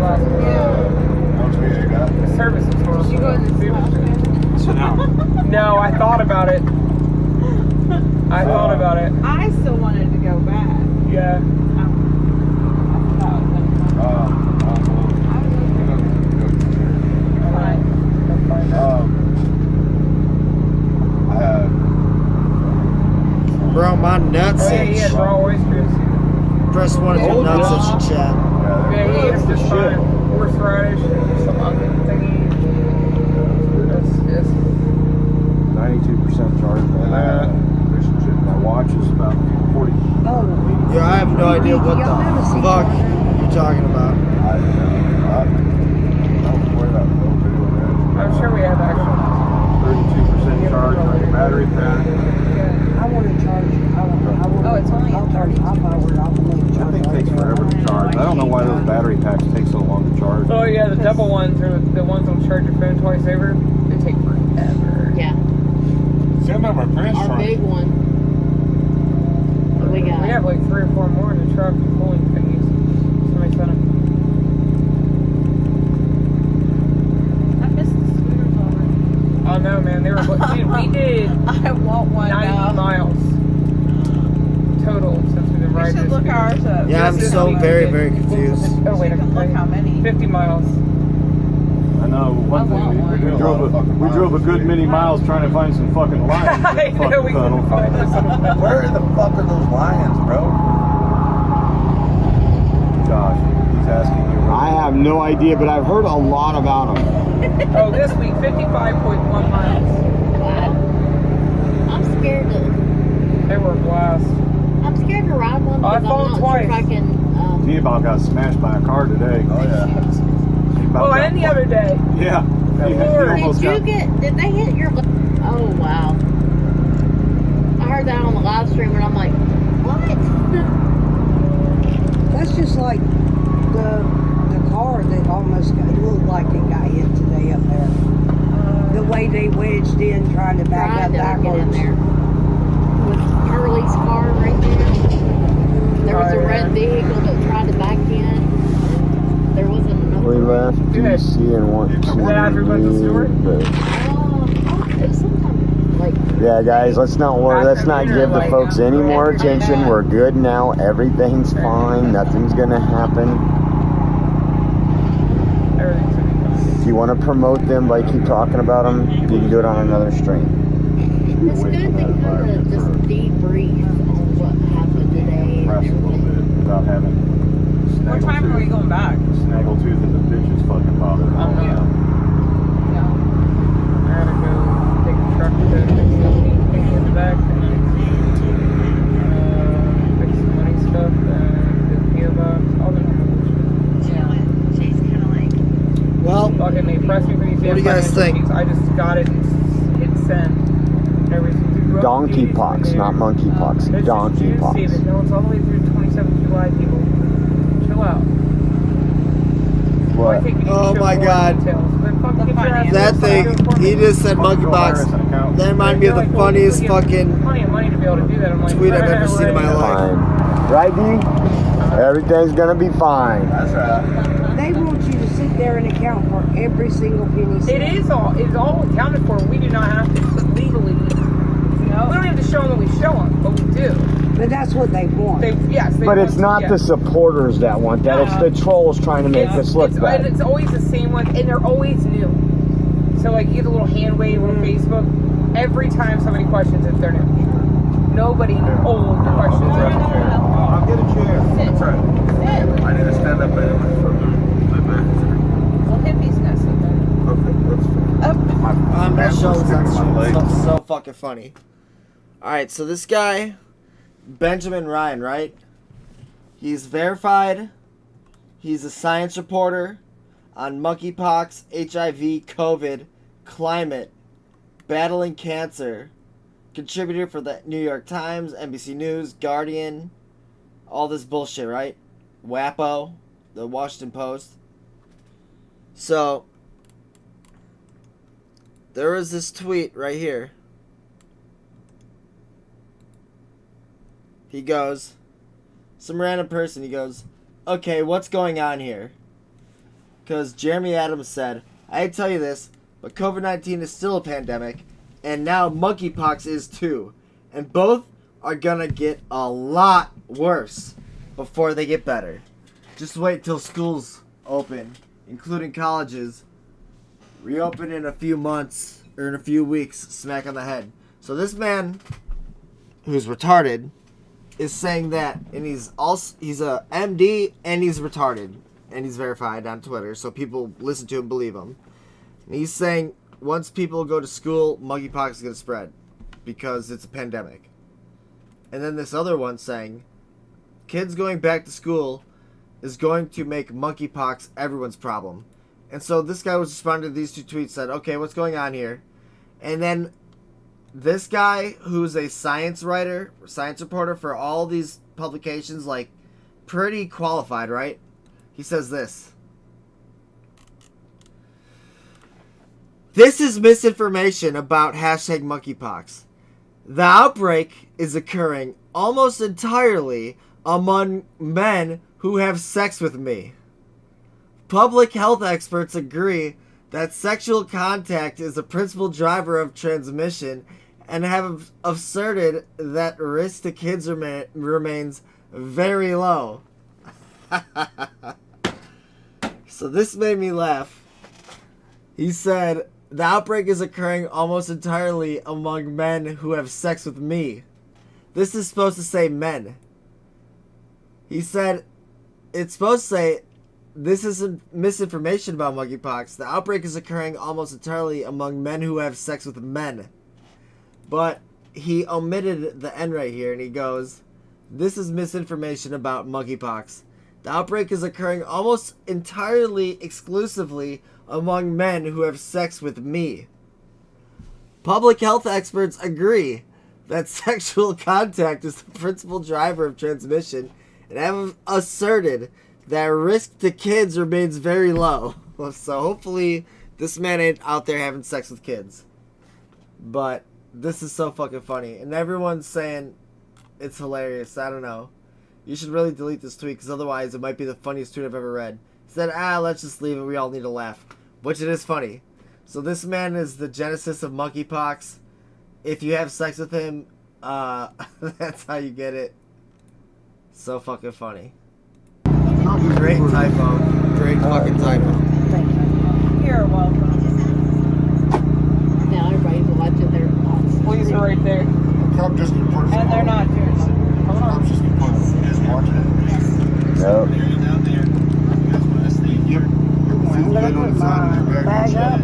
life. The service was horrible. You go to the So now, No, I thought about it. I thought about it. I still wanted to go back. Yeah. Bro, my nuts Oh, yeah, itch. he had raw oysters. Press 1 if your nuts itch in chat. Yeah, he ate them just fine. Horseradish and some other thingy. That's 92% charge on that. My watch is about 40. Oh. Yeah, I have no idea what the fuck you're talking about. I'm sure we have actual. 32% charge on the battery pack. I want to charge. Oh, it's only I'll charge. I'll power it off and make That thing takes forever to charge. I don't know why those battery packs take so long to charge. Oh yeah, the double ones are the ones that'll charge your phone twice over. They take forever. Yeah. See, I remember my friend's Our big one. What we got? We have like 3 or 4 more in the truck pulling thingies. Somebody sent them. I missed the scooters already. Oh no, man, they were. Dude, we did I want one 90 now. miles total since we've been We riding should this look scooter. ours up. Yeah, I'm Just so this week very, we very did- confused. Oh wait, You can look how many. 50 miles. I know one thing. We drove a good many miles trying to find some fucking lions. I know we couldn't find this. Where the fuck are those lions, bro? Josh, he's asking you. I have no idea, but I've heard a lot about them. Oh, this week 55.1 miles. Wow. I'm scared to. They were a blast. I'm scared to ride one I because I'm fallen not sure if I twice. can. He about got smashed by a car today. Oh yeah. Oh, and the other day. Yeah. He Lord. almost Did you got- get? Did they hit your? Oh wow. I heard that on the live stream and I'm like, what? That's just like the car that almost looked like it got hit today up there. The way they wedged in trying to back Tried up to get in backwards. there. With Hurley's car right there. There was a red vehicle that tried to back in. There wasn't enough. We left DC and want to leave, but It was sometime like. yeah, guys, let's not worry. Let's not give the folks any more attention. We're good now. Everything's fine. Nothing's gonna happen. If you want to promote them by keep talking about them, you can do it on another stream. It's good to kind of just debrief on what happened today. Press a little bit without having. What time are we going back? Snaggletooth and the bitches fucking bothering. Oh no. Yeah. I gotta go take the truck to fix something in the back and fix some money stuff and the PO box, all the Well, fucking they pressed me for these what do you guys think? I just got it and hit send. Donkey pox, not monkey pox. Donkey pox. No, it's all the way through 27th July, people. Chill out. What? Oh my god. That thing, he just said monkeypox. That reminded me of the funniest fucking Plenty of money to be able to do that. I'm like, tweet I've ever seen in my life. Fine. Right, D? Everything's gonna be fine. That's right. They want you to sit there and account for every single penny. It's all accounted for. We do not have to legally. We don't have to show them what we show them, but we do. But that's what they want. But it's not the supporters that want that. It's the trolls trying to make us look bad. It's always the same one, and they're always new. So like you get a little hand wave on Facebook every time somebody questions if they're new. Nobody old questions it. I'll get a chair. That's right. I need to stand up from my back. Well, hippies know something. Okay, that's fine. I'm gonna show this sticking on my stream. legs. It's so fucking funny. Alright, so this guy, Benjamin Ryan, right? He's verified. He's a science reporter on monkeypox, HIV, COVID, climate, battling cancer. Contributor for the New York Times, NBC News, Guardian, all this bullshit, right? WAPO, the Washington Post. So, there was this tweet right here. He goes, some random person, he goes, okay, what's going on here? because Jeremy Adams said, I hate to tell you this, but COVID-19 is still a pandemic, and now monkeypox is too. And both are gonna get a lot worse before they get better. Just wait till schools open, including colleges, reopen in a few months, or in a few weeks, smack on the head. So this man, who's retarded, is saying that, and he's a MD, and he's retarded, and he's verified on Twitter, so people listen to him, believe him. And he's saying once people go to school, monkeypox is going to spread because it's a pandemic. And then this other one saying kids going back to school is going to make monkeypox everyone's problem. And so this guy was responding to these two tweets, said, okay, what's going on here? And then this guy, who's a science writer, science reporter for all these publications, like, pretty qualified, right? He says this. This is misinformation about hashtag monkeypox. The outbreak is occurring almost entirely among men who have sex with me. Public health experts agree that sexual contact is the principal driver of transmission and have asserted that risk to kids remains very low. So this made me laugh. He said, the outbreak is occurring almost entirely among men who have sex with me. This is supposed to say men. He said, it's supposed to say, this is misinformation about monkeypox. The outbreak is occurring almost entirely among men who have sex with men. But he omitted the N right here, and he goes, this is misinformation about monkeypox. The outbreak is occurring almost entirely, exclusively, among men who have sex with me. Public health experts agree that sexual contact is the principal driver of transmission and have asserted that risk to kids remains very low. So hopefully this man ain't out there having sex with kids. But this is so fucking funny. And everyone's saying it's hilarious. I don't know. You should really delete this tweet because otherwise it might be the funniest tweet I've ever read. He said, let's just leave it. We all need to laugh. Which it is funny. So this man is the genesis of monkeypox. If you have sex with him, that's how you get it. So fucking funny. Great typo. Great fucking typo. Thank you. You're welcome. Now everybody's watching their thoughts. Police are right there. And they're not doing it. Hold on. Nope. I'm gonna put my bag up.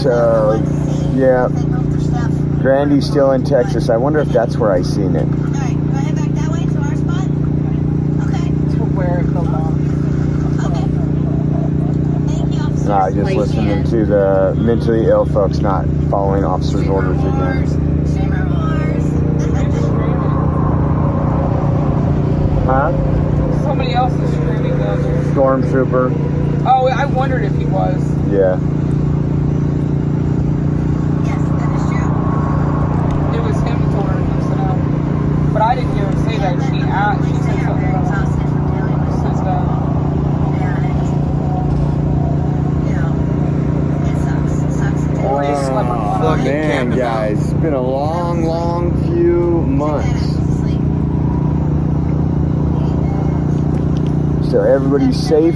So, yeah, Grandy's still in Texas. I wonder if that's where I seen it. Alright, go ahead back that way to our spot. Okay. To where it belongs. Okay. Thank you, officer. Just listening to the mentally ill folks not following officers' orders again. Huh? Somebody else is screaming though. Stormtrooper. Oh, I wondered if he was. Yeah. But I didn't hear her say that. She said something else. Says that. Or you slept on one. Man, guys, it's been a long few months. So everybody's safe.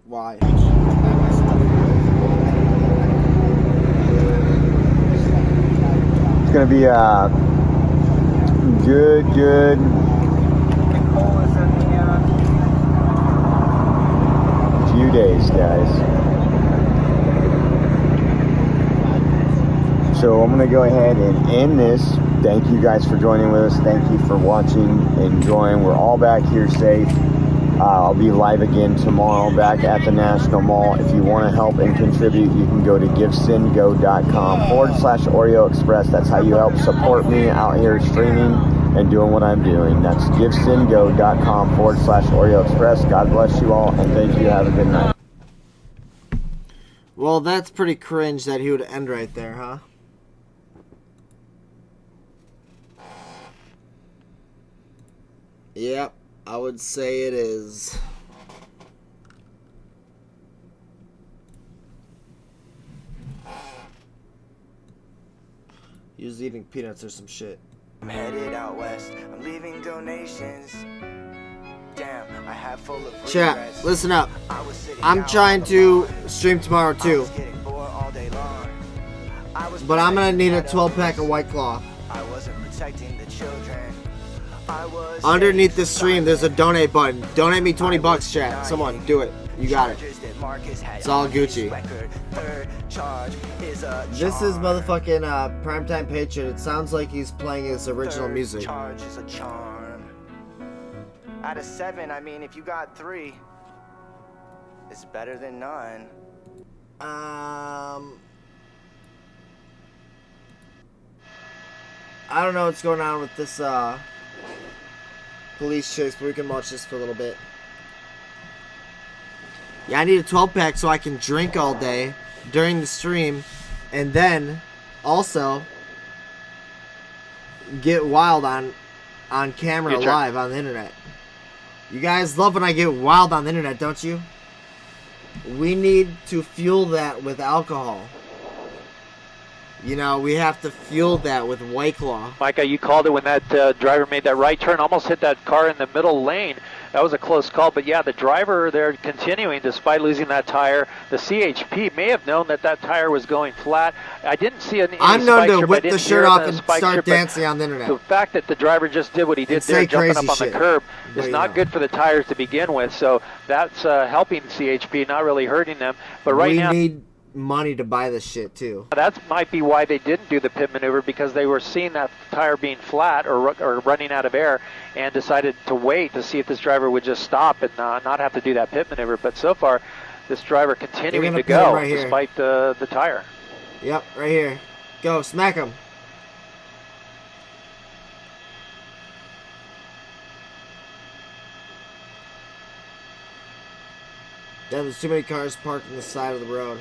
Why? It's gonna be a good few days, guys. So I'm gonna go ahead and end this. Thank you guys for joining with us. Thank you for watching, enjoying. We're all back here safe. I'll be live again tomorrow back at the National Mall. If you want to help and contribute, you can go to givesendgo.com/Oreo Express. That's how you help support me out here streaming and doing what I'm doing. That's givesendgo.com/Oreo Express. God bless you all, and thank you. Have a good night. Well, that's pretty cringe that he would end right there, huh? Yep, I would say it is. He was eating peanuts or some shit. I'm headed out west. I'm leaving donations. Damn, I have full of Chat, listen up. I'm trying to stream tomorrow too. But I'm gonna need a 12-pack of White Claw. I wasn't protecting the children. Underneath the stream, there's a donate button. Donate me 20 bucks, chat. Someone, do it. You got it. It's all Gucci. This is motherfucking Primetime Patriot. It sounds like he's playing his original music. Charge is a charm. Out of 7, I mean, if you got 3, it's better than none. I don't know what's going on with this police chase, but we can watch this for a little bit. Yeah, I need a 12-pack so I can drink all day during the stream, and then also get wild on camera live on the internet. You guys love when I get wild on the internet, don't you? We need to fuel that with alcohol. You know, we have to fuel that with White Claw. Micah, you called it when that driver made that right turn, almost hit that car in the middle lane. That was a close call, but yeah, the driver there continuing despite losing that tire. The CHP may have known that that tire was going flat. I didn't see any I'm known to whip the shirt off and start start dancing on the internet. The fact that the driver just did what he did there, jumping up on the curb, is not good for the tires to begin with. So that's helping CHP, not really hurting them. But right now, we need money to buy this shit too. That might be why they didn't do the pit maneuver, because they were seeing that tire being flat or running out of air, and decided to wait to see if this driver would just stop and not have to do that pit maneuver. But so far, this driver continuing to go despite the tire. Yep, right here. Go, smack him. Yeah, there's too many cars parked on the side of the road.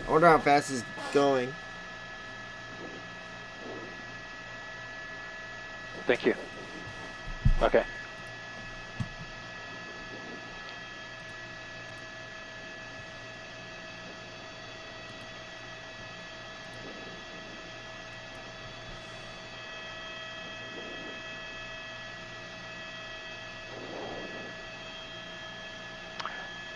I wonder how fast he's going. Thank you. Okay.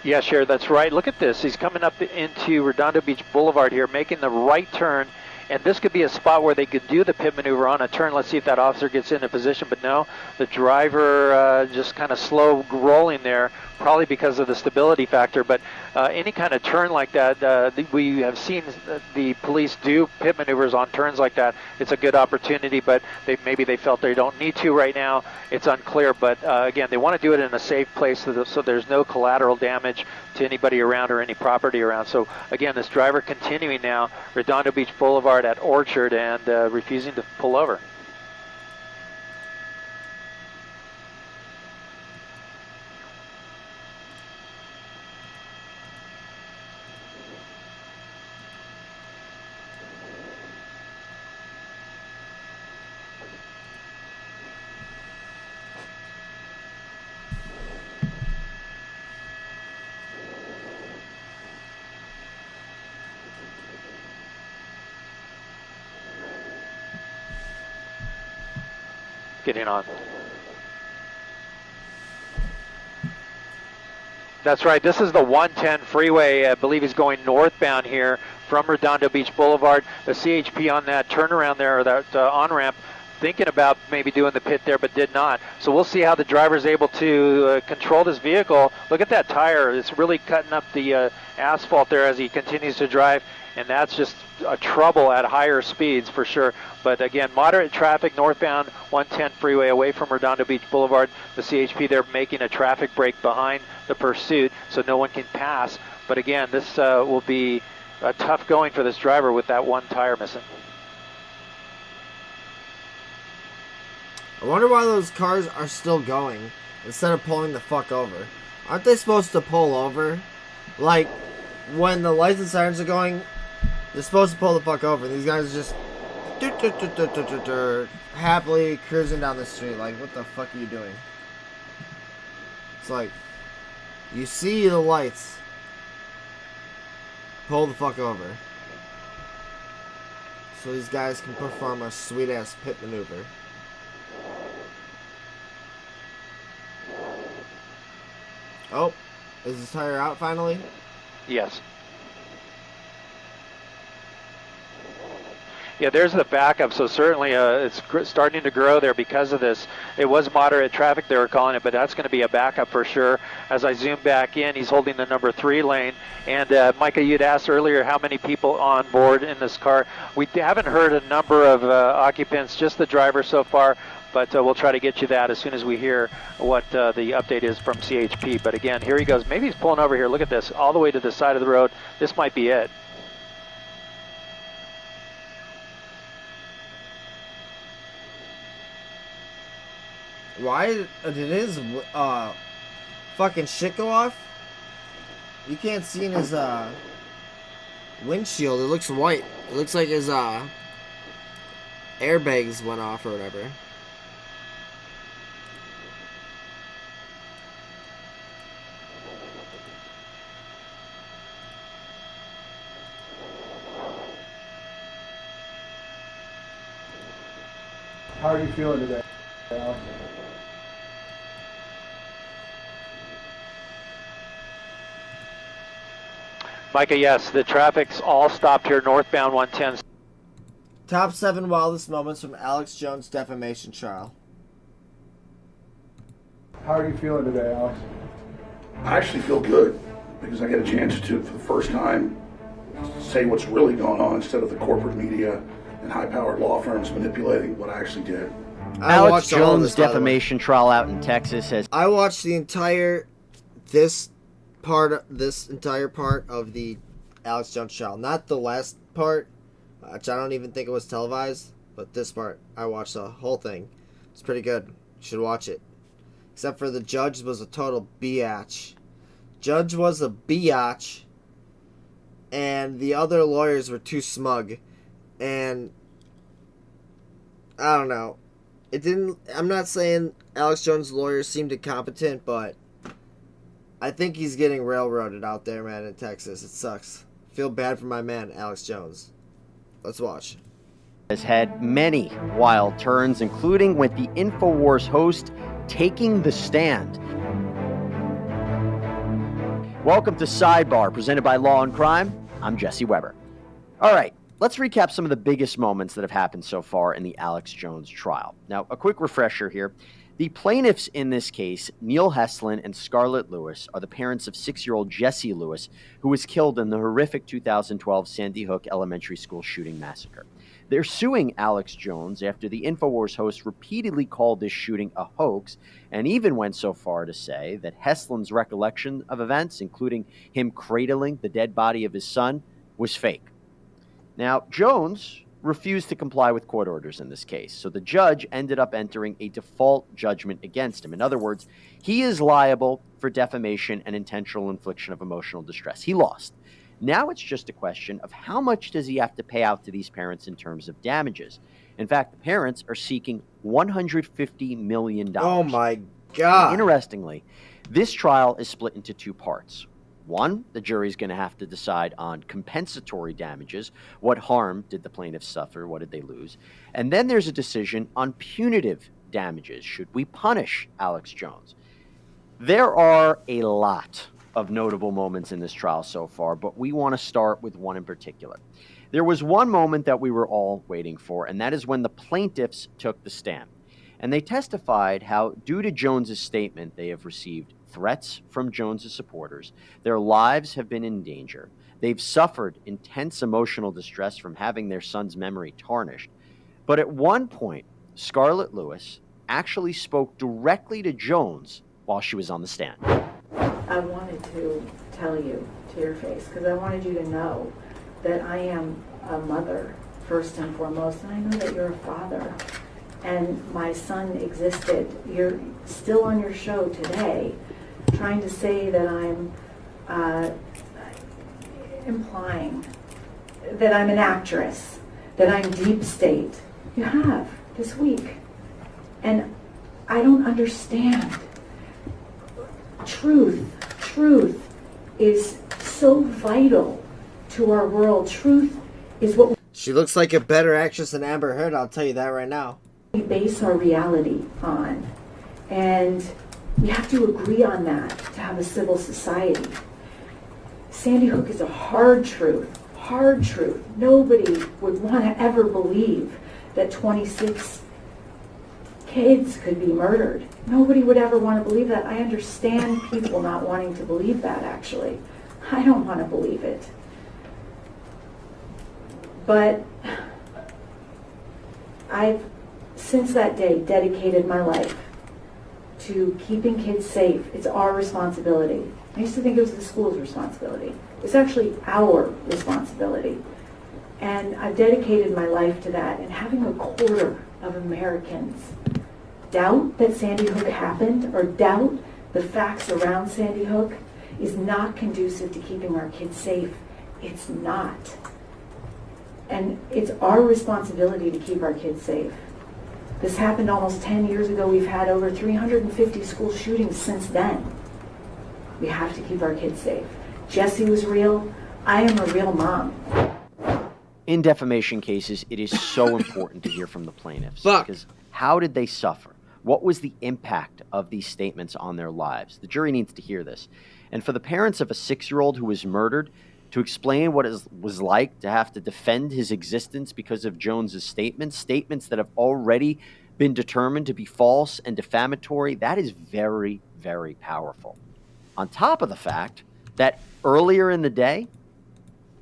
Yeah, sure, that's right. Look at this. He's coming up into Redondo Beach Boulevard here, making the right turn. And this could be a spot where they could do the pit maneuver on a turn. Let's see if that officer gets into position. But no, the driver just kind of slow rolling there, probably because of the stability factor. But any kind of turn like that, we have seen the police do pit maneuvers on turns like that. It's a good opportunity, but maybe they felt they don't need to right now. It's unclear. But again, they want to do it in a safe place so there's no collateral damage to anybody around or any property around. So again, this driver continuing now, Redondo Beach Boulevard at Orchard, and refusing to pull over. getting on. That's right. This is the 110 freeway. I believe he's going northbound here from Redondo Beach Boulevard. The CHP on that turnaround there, or that on-ramp, thinking about maybe doing the pit there, but did not. So we'll see how the driver's able to control this vehicle. Look at that tire. It's really cutting up the asphalt there as he continues to drive, and that's just a trouble at higher speeds for sure. But again, moderate traffic northbound 110 freeway away from Redondo Beach Boulevard. The CHP, they're making a traffic break behind the pursuit so no one can pass. But again, this will be tough going for this driver with that one tire missing. I wonder why those cars are still going instead of pulling the fuck over. Aren't they supposed to pull over? Like, when the lights and sirens are going, they're supposed to pull the fuck over. These guys are just happily cruising down the street. Like, what the fuck are you doing? It's like, you see the lights. Pull the fuck over. So these guys can perform a sweet-ass pit maneuver. Oh, is his tire out finally? Yes. Yeah, there's the backup, so certainly it's starting to grow there because of this. It was moderate traffic, they were calling it, but that's going to be a backup for sure. As I zoom back in, he's holding the number 3 lane. And Micah, you'd asked earlier how many people on board in this car. We haven't heard a number of occupants, just the driver so far, but we'll try to get you that as soon as we hear what the update is from CHP. But again, here he goes. Maybe he's pulling over here. Look at this, all the way to the side of the road. This might be it. Why did his fucking shit go off? You can't see in his windshield. It looks white. It looks like his airbags went off or whatever. How are you feeling today, Al? Micah, yes, the traffic's all stopped here northbound 110. Top 7 wildest moments from Alex Jones' defamation trial. How are you feeling today, Alex? I actually feel good because I get a chance to, for the first time, say what's really going on instead of the corporate media and high-powered law firms manipulating what I actually did. Alex Jones' defamation trial out in Texas has... I watched the entire entire part of the Alex Jones trial. Not the last part, which I don't even think it was televised, but this part, I watched the whole thing. It's pretty good. You should watch it. Except for the judge was a total biatch. Judge was a biatch, and the other lawyers were too smug. And I don't know. I'm not saying Alex Jones' lawyers seemed incompetent, but I think he's getting railroaded out there, man, in Texas. It sucks. Feel bad for my man, Alex Jones. Let's watch. Has had many wild turns, including with the InfoWars host taking the stand. Welcome to Sidebar, presented by Law and Crime. I'm Jesse Weber. All right, let's recap some of the biggest moments that have happened so far in the Alex Jones trial. Now, a quick refresher here. The plaintiffs in this case, Neil Heslin and Scarlett Lewis, are the parents of 6-year-old Jesse Lewis, who was killed in the horrific 2012 Sandy Hook Elementary School shooting massacre. They're suing Alex Jones after the InfoWars host repeatedly called this shooting a hoax and even went so far to say that Heslin's recollection of events, including him cradling the dead body of his son, was fake. Now, Jones refused to comply with court orders in this case, so the judge ended up entering a default judgment against him. In other words, he is liable for defamation and intentional infliction of emotional distress. He lost. Now it's just a question of how much does he have to pay out to these parents in terms of damages. In fact, the parents are seeking $150 million. Oh my God. And interestingly, this trial is split into 2 parts. One, the jury's going to have to decide on compensatory damages. What harm did the plaintiffs suffer? What did they lose? And then there's a decision on punitive damages? Should we punish Alex Jones? There are a lot of notable moments in this trial so far, but we want to start with one in particular. There was one moment that we were all waiting for, and that is when the plaintiffs took the stand. And they testified how, due to Jones's statement, they have received threats from Jones's supporters, their lives have been in danger, they've suffered intense emotional distress from having their son's memory tarnished. But at one point, Scarlett Lewis actually spoke directly to Jones while she was on the stand. I wanted to tell you to your face, because I wanted you to know that I am a mother first and foremost, and I know that you're a father. And my son existed. You're still on your show today trying to say that I'm implying that I'm an actress, that I'm deep state. You have this week. And I don't understand. Truth is so vital to our world. Truth is what She looks like a better actress than Amber Heard, I'll tell you that right now. we base our reality on. And we have to agree on that to have a civil society. Sandy Hook is a hard truth. Nobody would want to ever believe that 26 kids could be murdered. Nobody would ever want to believe that. I understand people not wanting to believe that, actually. I don't want to believe it. But I've, since that day, dedicated my life to keeping kids safe. It's our responsibility. I used to think it was the school's responsibility. It's actually our responsibility. And I've dedicated my life to that. And having a quarter of Americans doubt that Sandy Hook happened or doubt the facts around Sandy Hook is not conducive to keeping our kids safe. It's not. And it's our responsibility to keep our kids safe. This happened almost 10 years ago. We've had over 350 school shootings since then. We have to keep our kids safe. Jesse was real. I am a real mom. In defamation cases, it is so important to hear from the plaintiffs. Because how did they suffer? What was the impact of these statements on their lives? The jury needs to hear this. And for the parents of a 6-year-old who was murdered, to explain what it was like to have to defend his existence because of Jones's statements that have already been determined to be false and defamatory, that is very, very powerful. On top of the fact that earlier in the day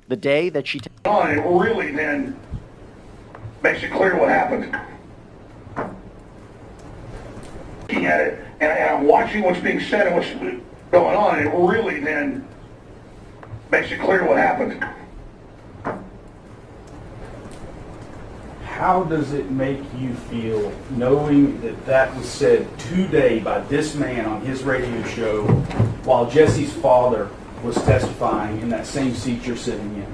that she... It really then makes it clear what happened. Looking at it, and I'm watching what's being said and what's going on, it really then makes it clear what happened. How does it make you feel knowing that that was said today by this man on his radio show while Jesse's father was testifying in that same seat you're sitting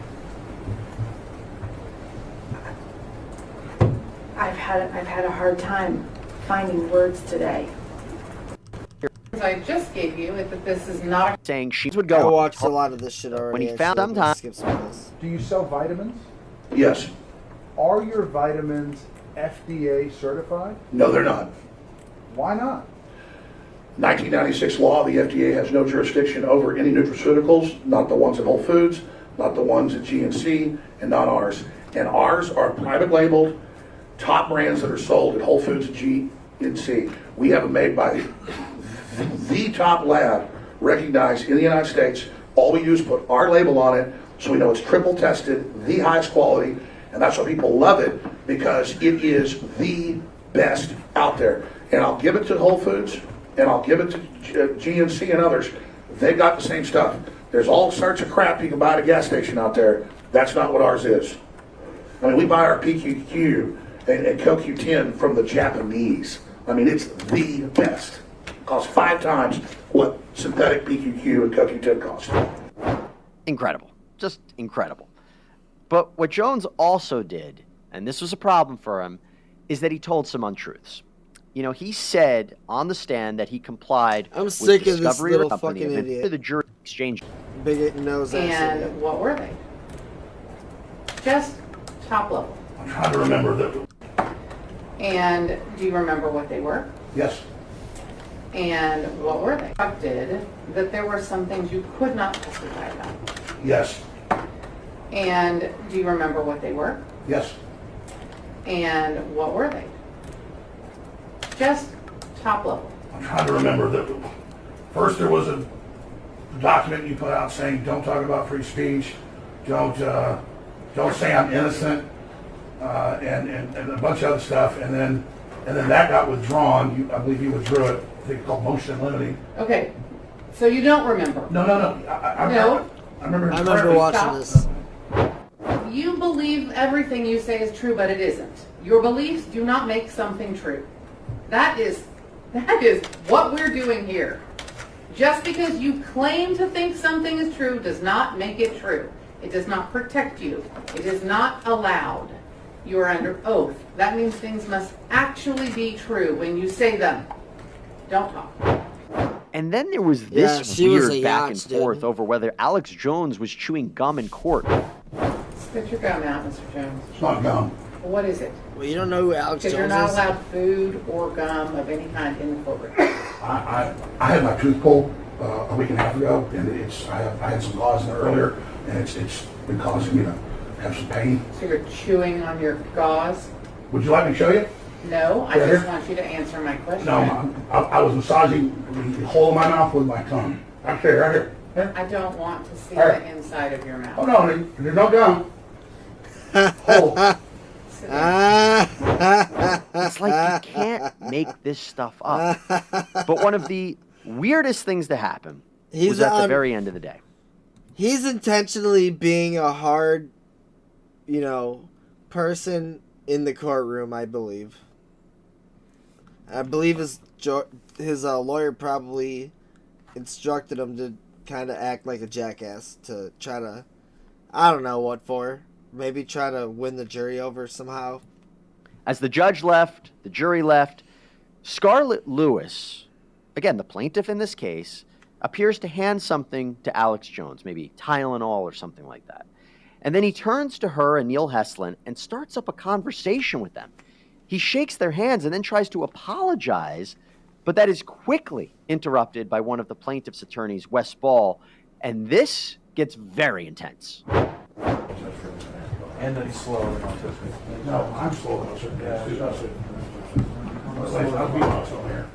in? I've had a hard time finding words today. I just gave you that this is not saying she would go. I watched a lot of this shit already. When he found actually. time. Skip some of this. Do you sell vitamins? Yes. Are your vitamins FDA certified? No, they're not. Why not? 1996 law, the FDA has no jurisdiction over any nutraceuticals, not the ones at Whole Foods, not the ones at GNC, and not ours. And ours are private labeled, top brands that are sold at Whole Foods and GNC. We have them made by the top lab recognized in the United States. All we do is put our label on it so we know it's triple tested, the highest quality, and that's why people love it, because it is the best out there. And I'll give it to Whole Foods, and I'll give it to GNC and others. They've got the same stuff. There's all sorts of crap you can buy at a gas station out there. That's not what ours is. I mean, we buy our PQQ and CoQ10 from the Japanese. I mean, it's the best. It costs 5 times what synthetic PQQ and CoQ10 cost. Incredible. Just incredible. But what Jones also did, and this was a problem for him, is that he told some untruths. You know, he said on the stand that he complied with sick of this Discovery little Company fucking and idiot. the jury exchange. Bigot knows that. And what were they? Just top level. I'm trying to remember that. And do you remember what they were? Yes. And what were they? Instructed that there were some things you could not testify about. Yes. And do you remember what they were? Yes. And what were they? Just top level. I'm trying to remember that. First, there was a document you put out saying, "Don't talk about free speech. Don't say I'm innocent," and a bunch of other stuff. And then that got withdrawn. I believe you withdrew it. I think it's called motion in limine. Okay, so you don't remember? No. I remember. I remember watching this. You believe everything you say is true, but it isn't. Your beliefs do not make something true. That is what we're doing here. Just because you claim to think something is true does not make it true. It does not protect you. It is not allowed. You are under oath. That means things must actually be true when you say them. Don't talk. And then there was this she was weird a back and yacht, dude. forth over whether Alex Jones was chewing gum in court. Spit your gum out, Mr. Jones. It's not gum. What is it? Well, you don't know who Alex Because Jones you're not is? allowed food or gum of any kind in the courtroom. I had my tooth pulled a week and a half ago, and I had some gauze in there earlier, and it's been causing me to have some pain. So you're chewing on your gauze? Would you like me to show you? No, I Yeah, just here. want you to answer my question. No, I was massaging the hole in my mouth with my tongue. Actually, right here. Here. I don't want to see All right. the inside of your mouth. Oh no, there's no gum. Hole. It's like you can't make this stuff up. But one of the weirdest things to happen was at the very end of the day. He's intentionally being a hard, person in the courtroom, I believe. I believe his lawyer probably instructed him to kind of act like a jackass to try to, I don't know what for, maybe try to win the jury over somehow. As the judge left, the jury left, Scarlett Lewis, again, the plaintiff in this case, appears to hand something to Alex Jones, maybe Tylenol or something like that. And then he turns to her and Neil Heslin and starts up a conversation with them. He shakes their hands and then tries to apologize, but that is quickly interrupted by one of the plaintiff's attorneys, Wes Ball, and this gets very intense. And that he's slow and autistic. No, I'm slow on certain things too. I'll be honest on here.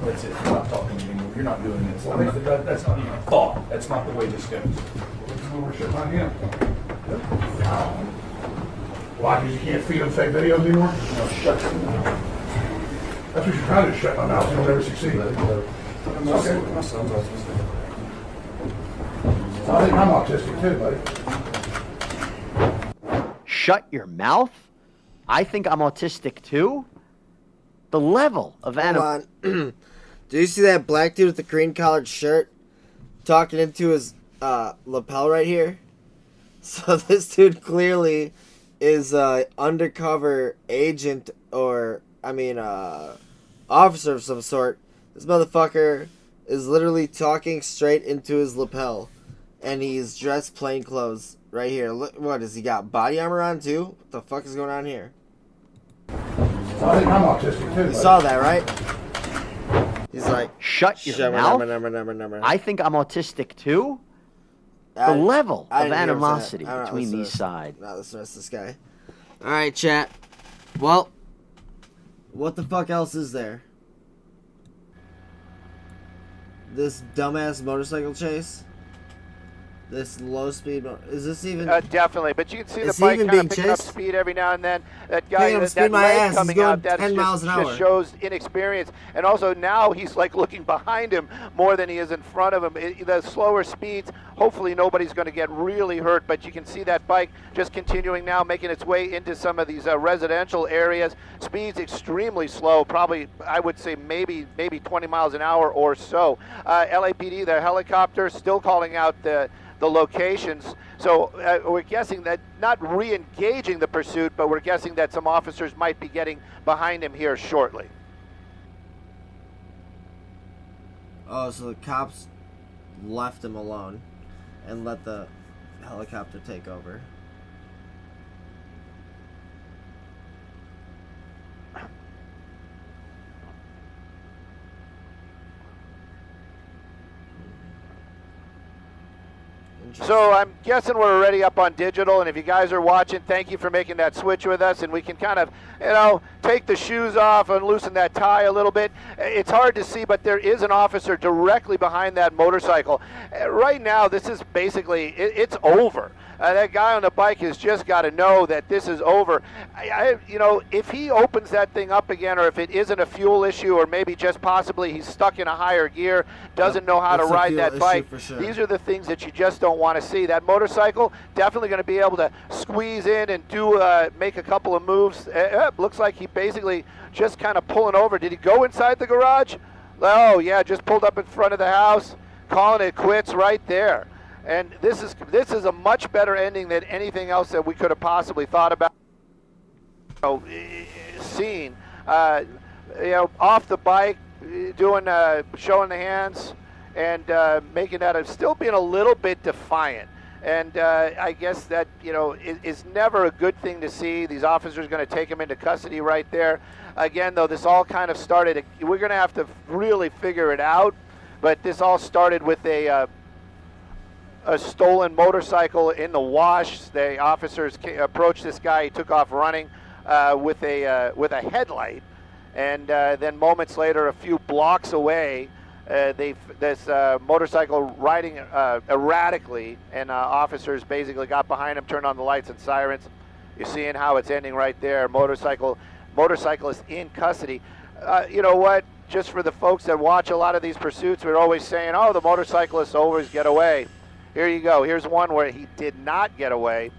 That's it. We're not talking anymore. You're not doing this. That's not even a thought. That's not the way this goes. Why? Because you can't feed them fake videos anymore? No, shut your mouth. That's what you're trying to do, shut my mouth. You'll never succeed. Okay. My son's autistic. I think I'm autistic too, buddy. Shut your mouth? I think I'm autistic too? The level of Hold on. Do you see that black dude with the green collared shirt talking into his lapel right here? So this dude clearly is a undercover agent or, officer of some sort. This motherfucker is literally talking straight into his lapel. And he's dressed plain clothes right here. Look, what, has he got body armor on too? What the fuck is going on here? I think I'm autistic too. You saw that, right? He's like, shut your mouth. I think I'm autistic too. The level of animosity between these sides. Not listen to this guy. All right, chat. Well, what the fuck else is there? This dumbass motorcycle chase. This low speed. Is this even? Definitely, but you can see the Is he bike even kind of being picking up chased? speed every now and then. That Picking guy, up that speed, my leg ass, he's coming going out, that 10 miles an hour. just shows inexperience. And also now he's like looking behind him more than he is in front of him. The slower speeds, hopefully nobody's going to get really hurt, but you can see that bike just continuing now, making its way into some of these residential areas. Speeds extremely slow, probably I would say maybe 20 miles an hour or so. LAPD, their helicopter, still calling out the locations. So we're guessing that not re-engaging the pursuit, but we're guessing that some officers might be getting behind him here shortly. Oh, so the cops left him alone and let the helicopter take over. So I'm guessing we're already up on digital, and if you guys are watching, thank you for making that switch with us, and we can kind of, take the shoes off and loosen that tie a little bit. It's hard to see, but there is an officer directly behind that motorcycle. Right now, this is basically, it's over. That guy on the bike has just got to know that this is over. If he opens that thing up again, or if it isn't a fuel issue, or maybe just possibly he's stuck in a higher gear, doesn't know how to It's a ride fuel that issue bike, for sure. these are the things that you just don't want to see. That motorcycle definitely going to be able to squeeze in and make a couple of moves. Looks like he basically just kind of pulling over. Did he go inside the garage? Oh yeah, just pulled up in front of the house, calling it quits right there. And this is a much better ending than anything else that we could have possibly thought about. Seen, off the bike, doing showing the hands, and making that still being a little bit defiant. And I guess that is never a good thing to see. These officers are going to take him into custody right there. Again, though, this all kind of started. We're going to have to really figure it out. But this all started with a stolen motorcycle in the wash. The officers approached this guy. He took off running with a headlight, and then moments later, a few blocks away, this motorcycle riding erratically, and officers basically got behind him, turned on the lights and sirens. You're seeing how it's ending right there. Motorcyclist in custody. You know what? Just for the folks that watch a lot of these pursuits, we're always saying, oh, the motorcyclists always get away. Here you go. Here's one where he did not get away.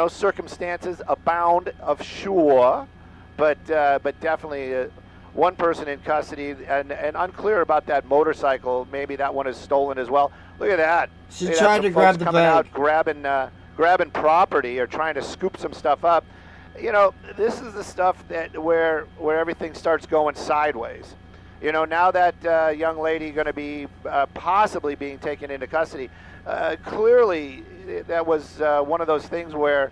Circumstances abound of sure, but definitely one person in custody, and unclear about that motorcycle. Maybe that one is stolen as well. Look at that. She Look at tried that, to some grab folks the coming bag. out, grabbing property or trying to scoop some stuff up. This is the stuff that where everything starts going sideways. Now that young lady going to be possibly being taken into custody, clearly that was one of those things where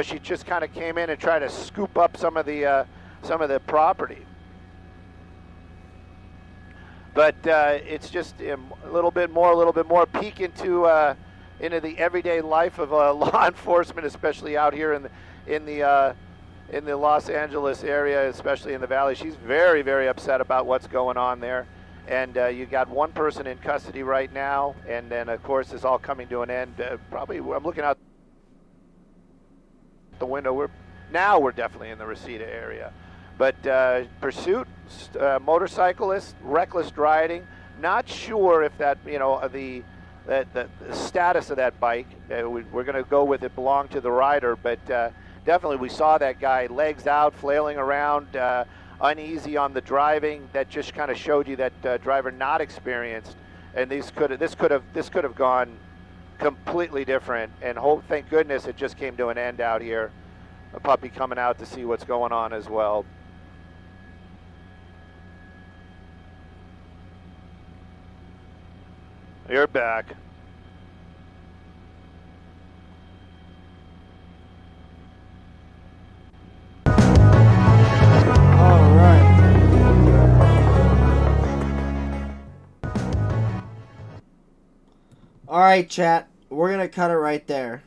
she just kind of came in and tried to scoop up some of the property. But it's just a little bit more peek into the everyday life of law enforcement, especially out here in the Los Angeles area, especially in the Valley. She's very, very upset about what's going on there. And you got one person in custody right now, and then of course it's all coming to an end. Probably, I'm looking out the window. We're definitely in the Reseda area. But pursuit, motorcyclist, reckless driving. Not sure if that the status of that bike. We're going to go with it belonged to the rider, but definitely we saw that guy legs out, flailing around, uneasy on the driving. That just kind of showed you that driver not experienced, and this could have gone completely different. And thank goodness it just came to an end out here. A puppy coming out to see what's going on as well. You're back. All right, chat. We're going to cut it right there.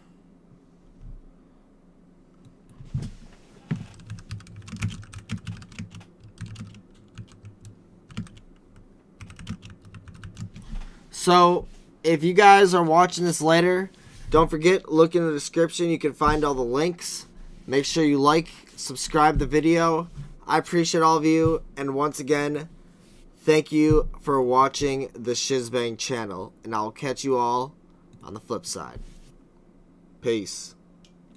So, if you guys are watching this later, don't forget, look in the description. You can find all the links. Make sure you like, subscribe the video. I appreciate all of you. And once again, thank you for watching the Shizbang channel. And I'll catch you all on the flip side. Peace.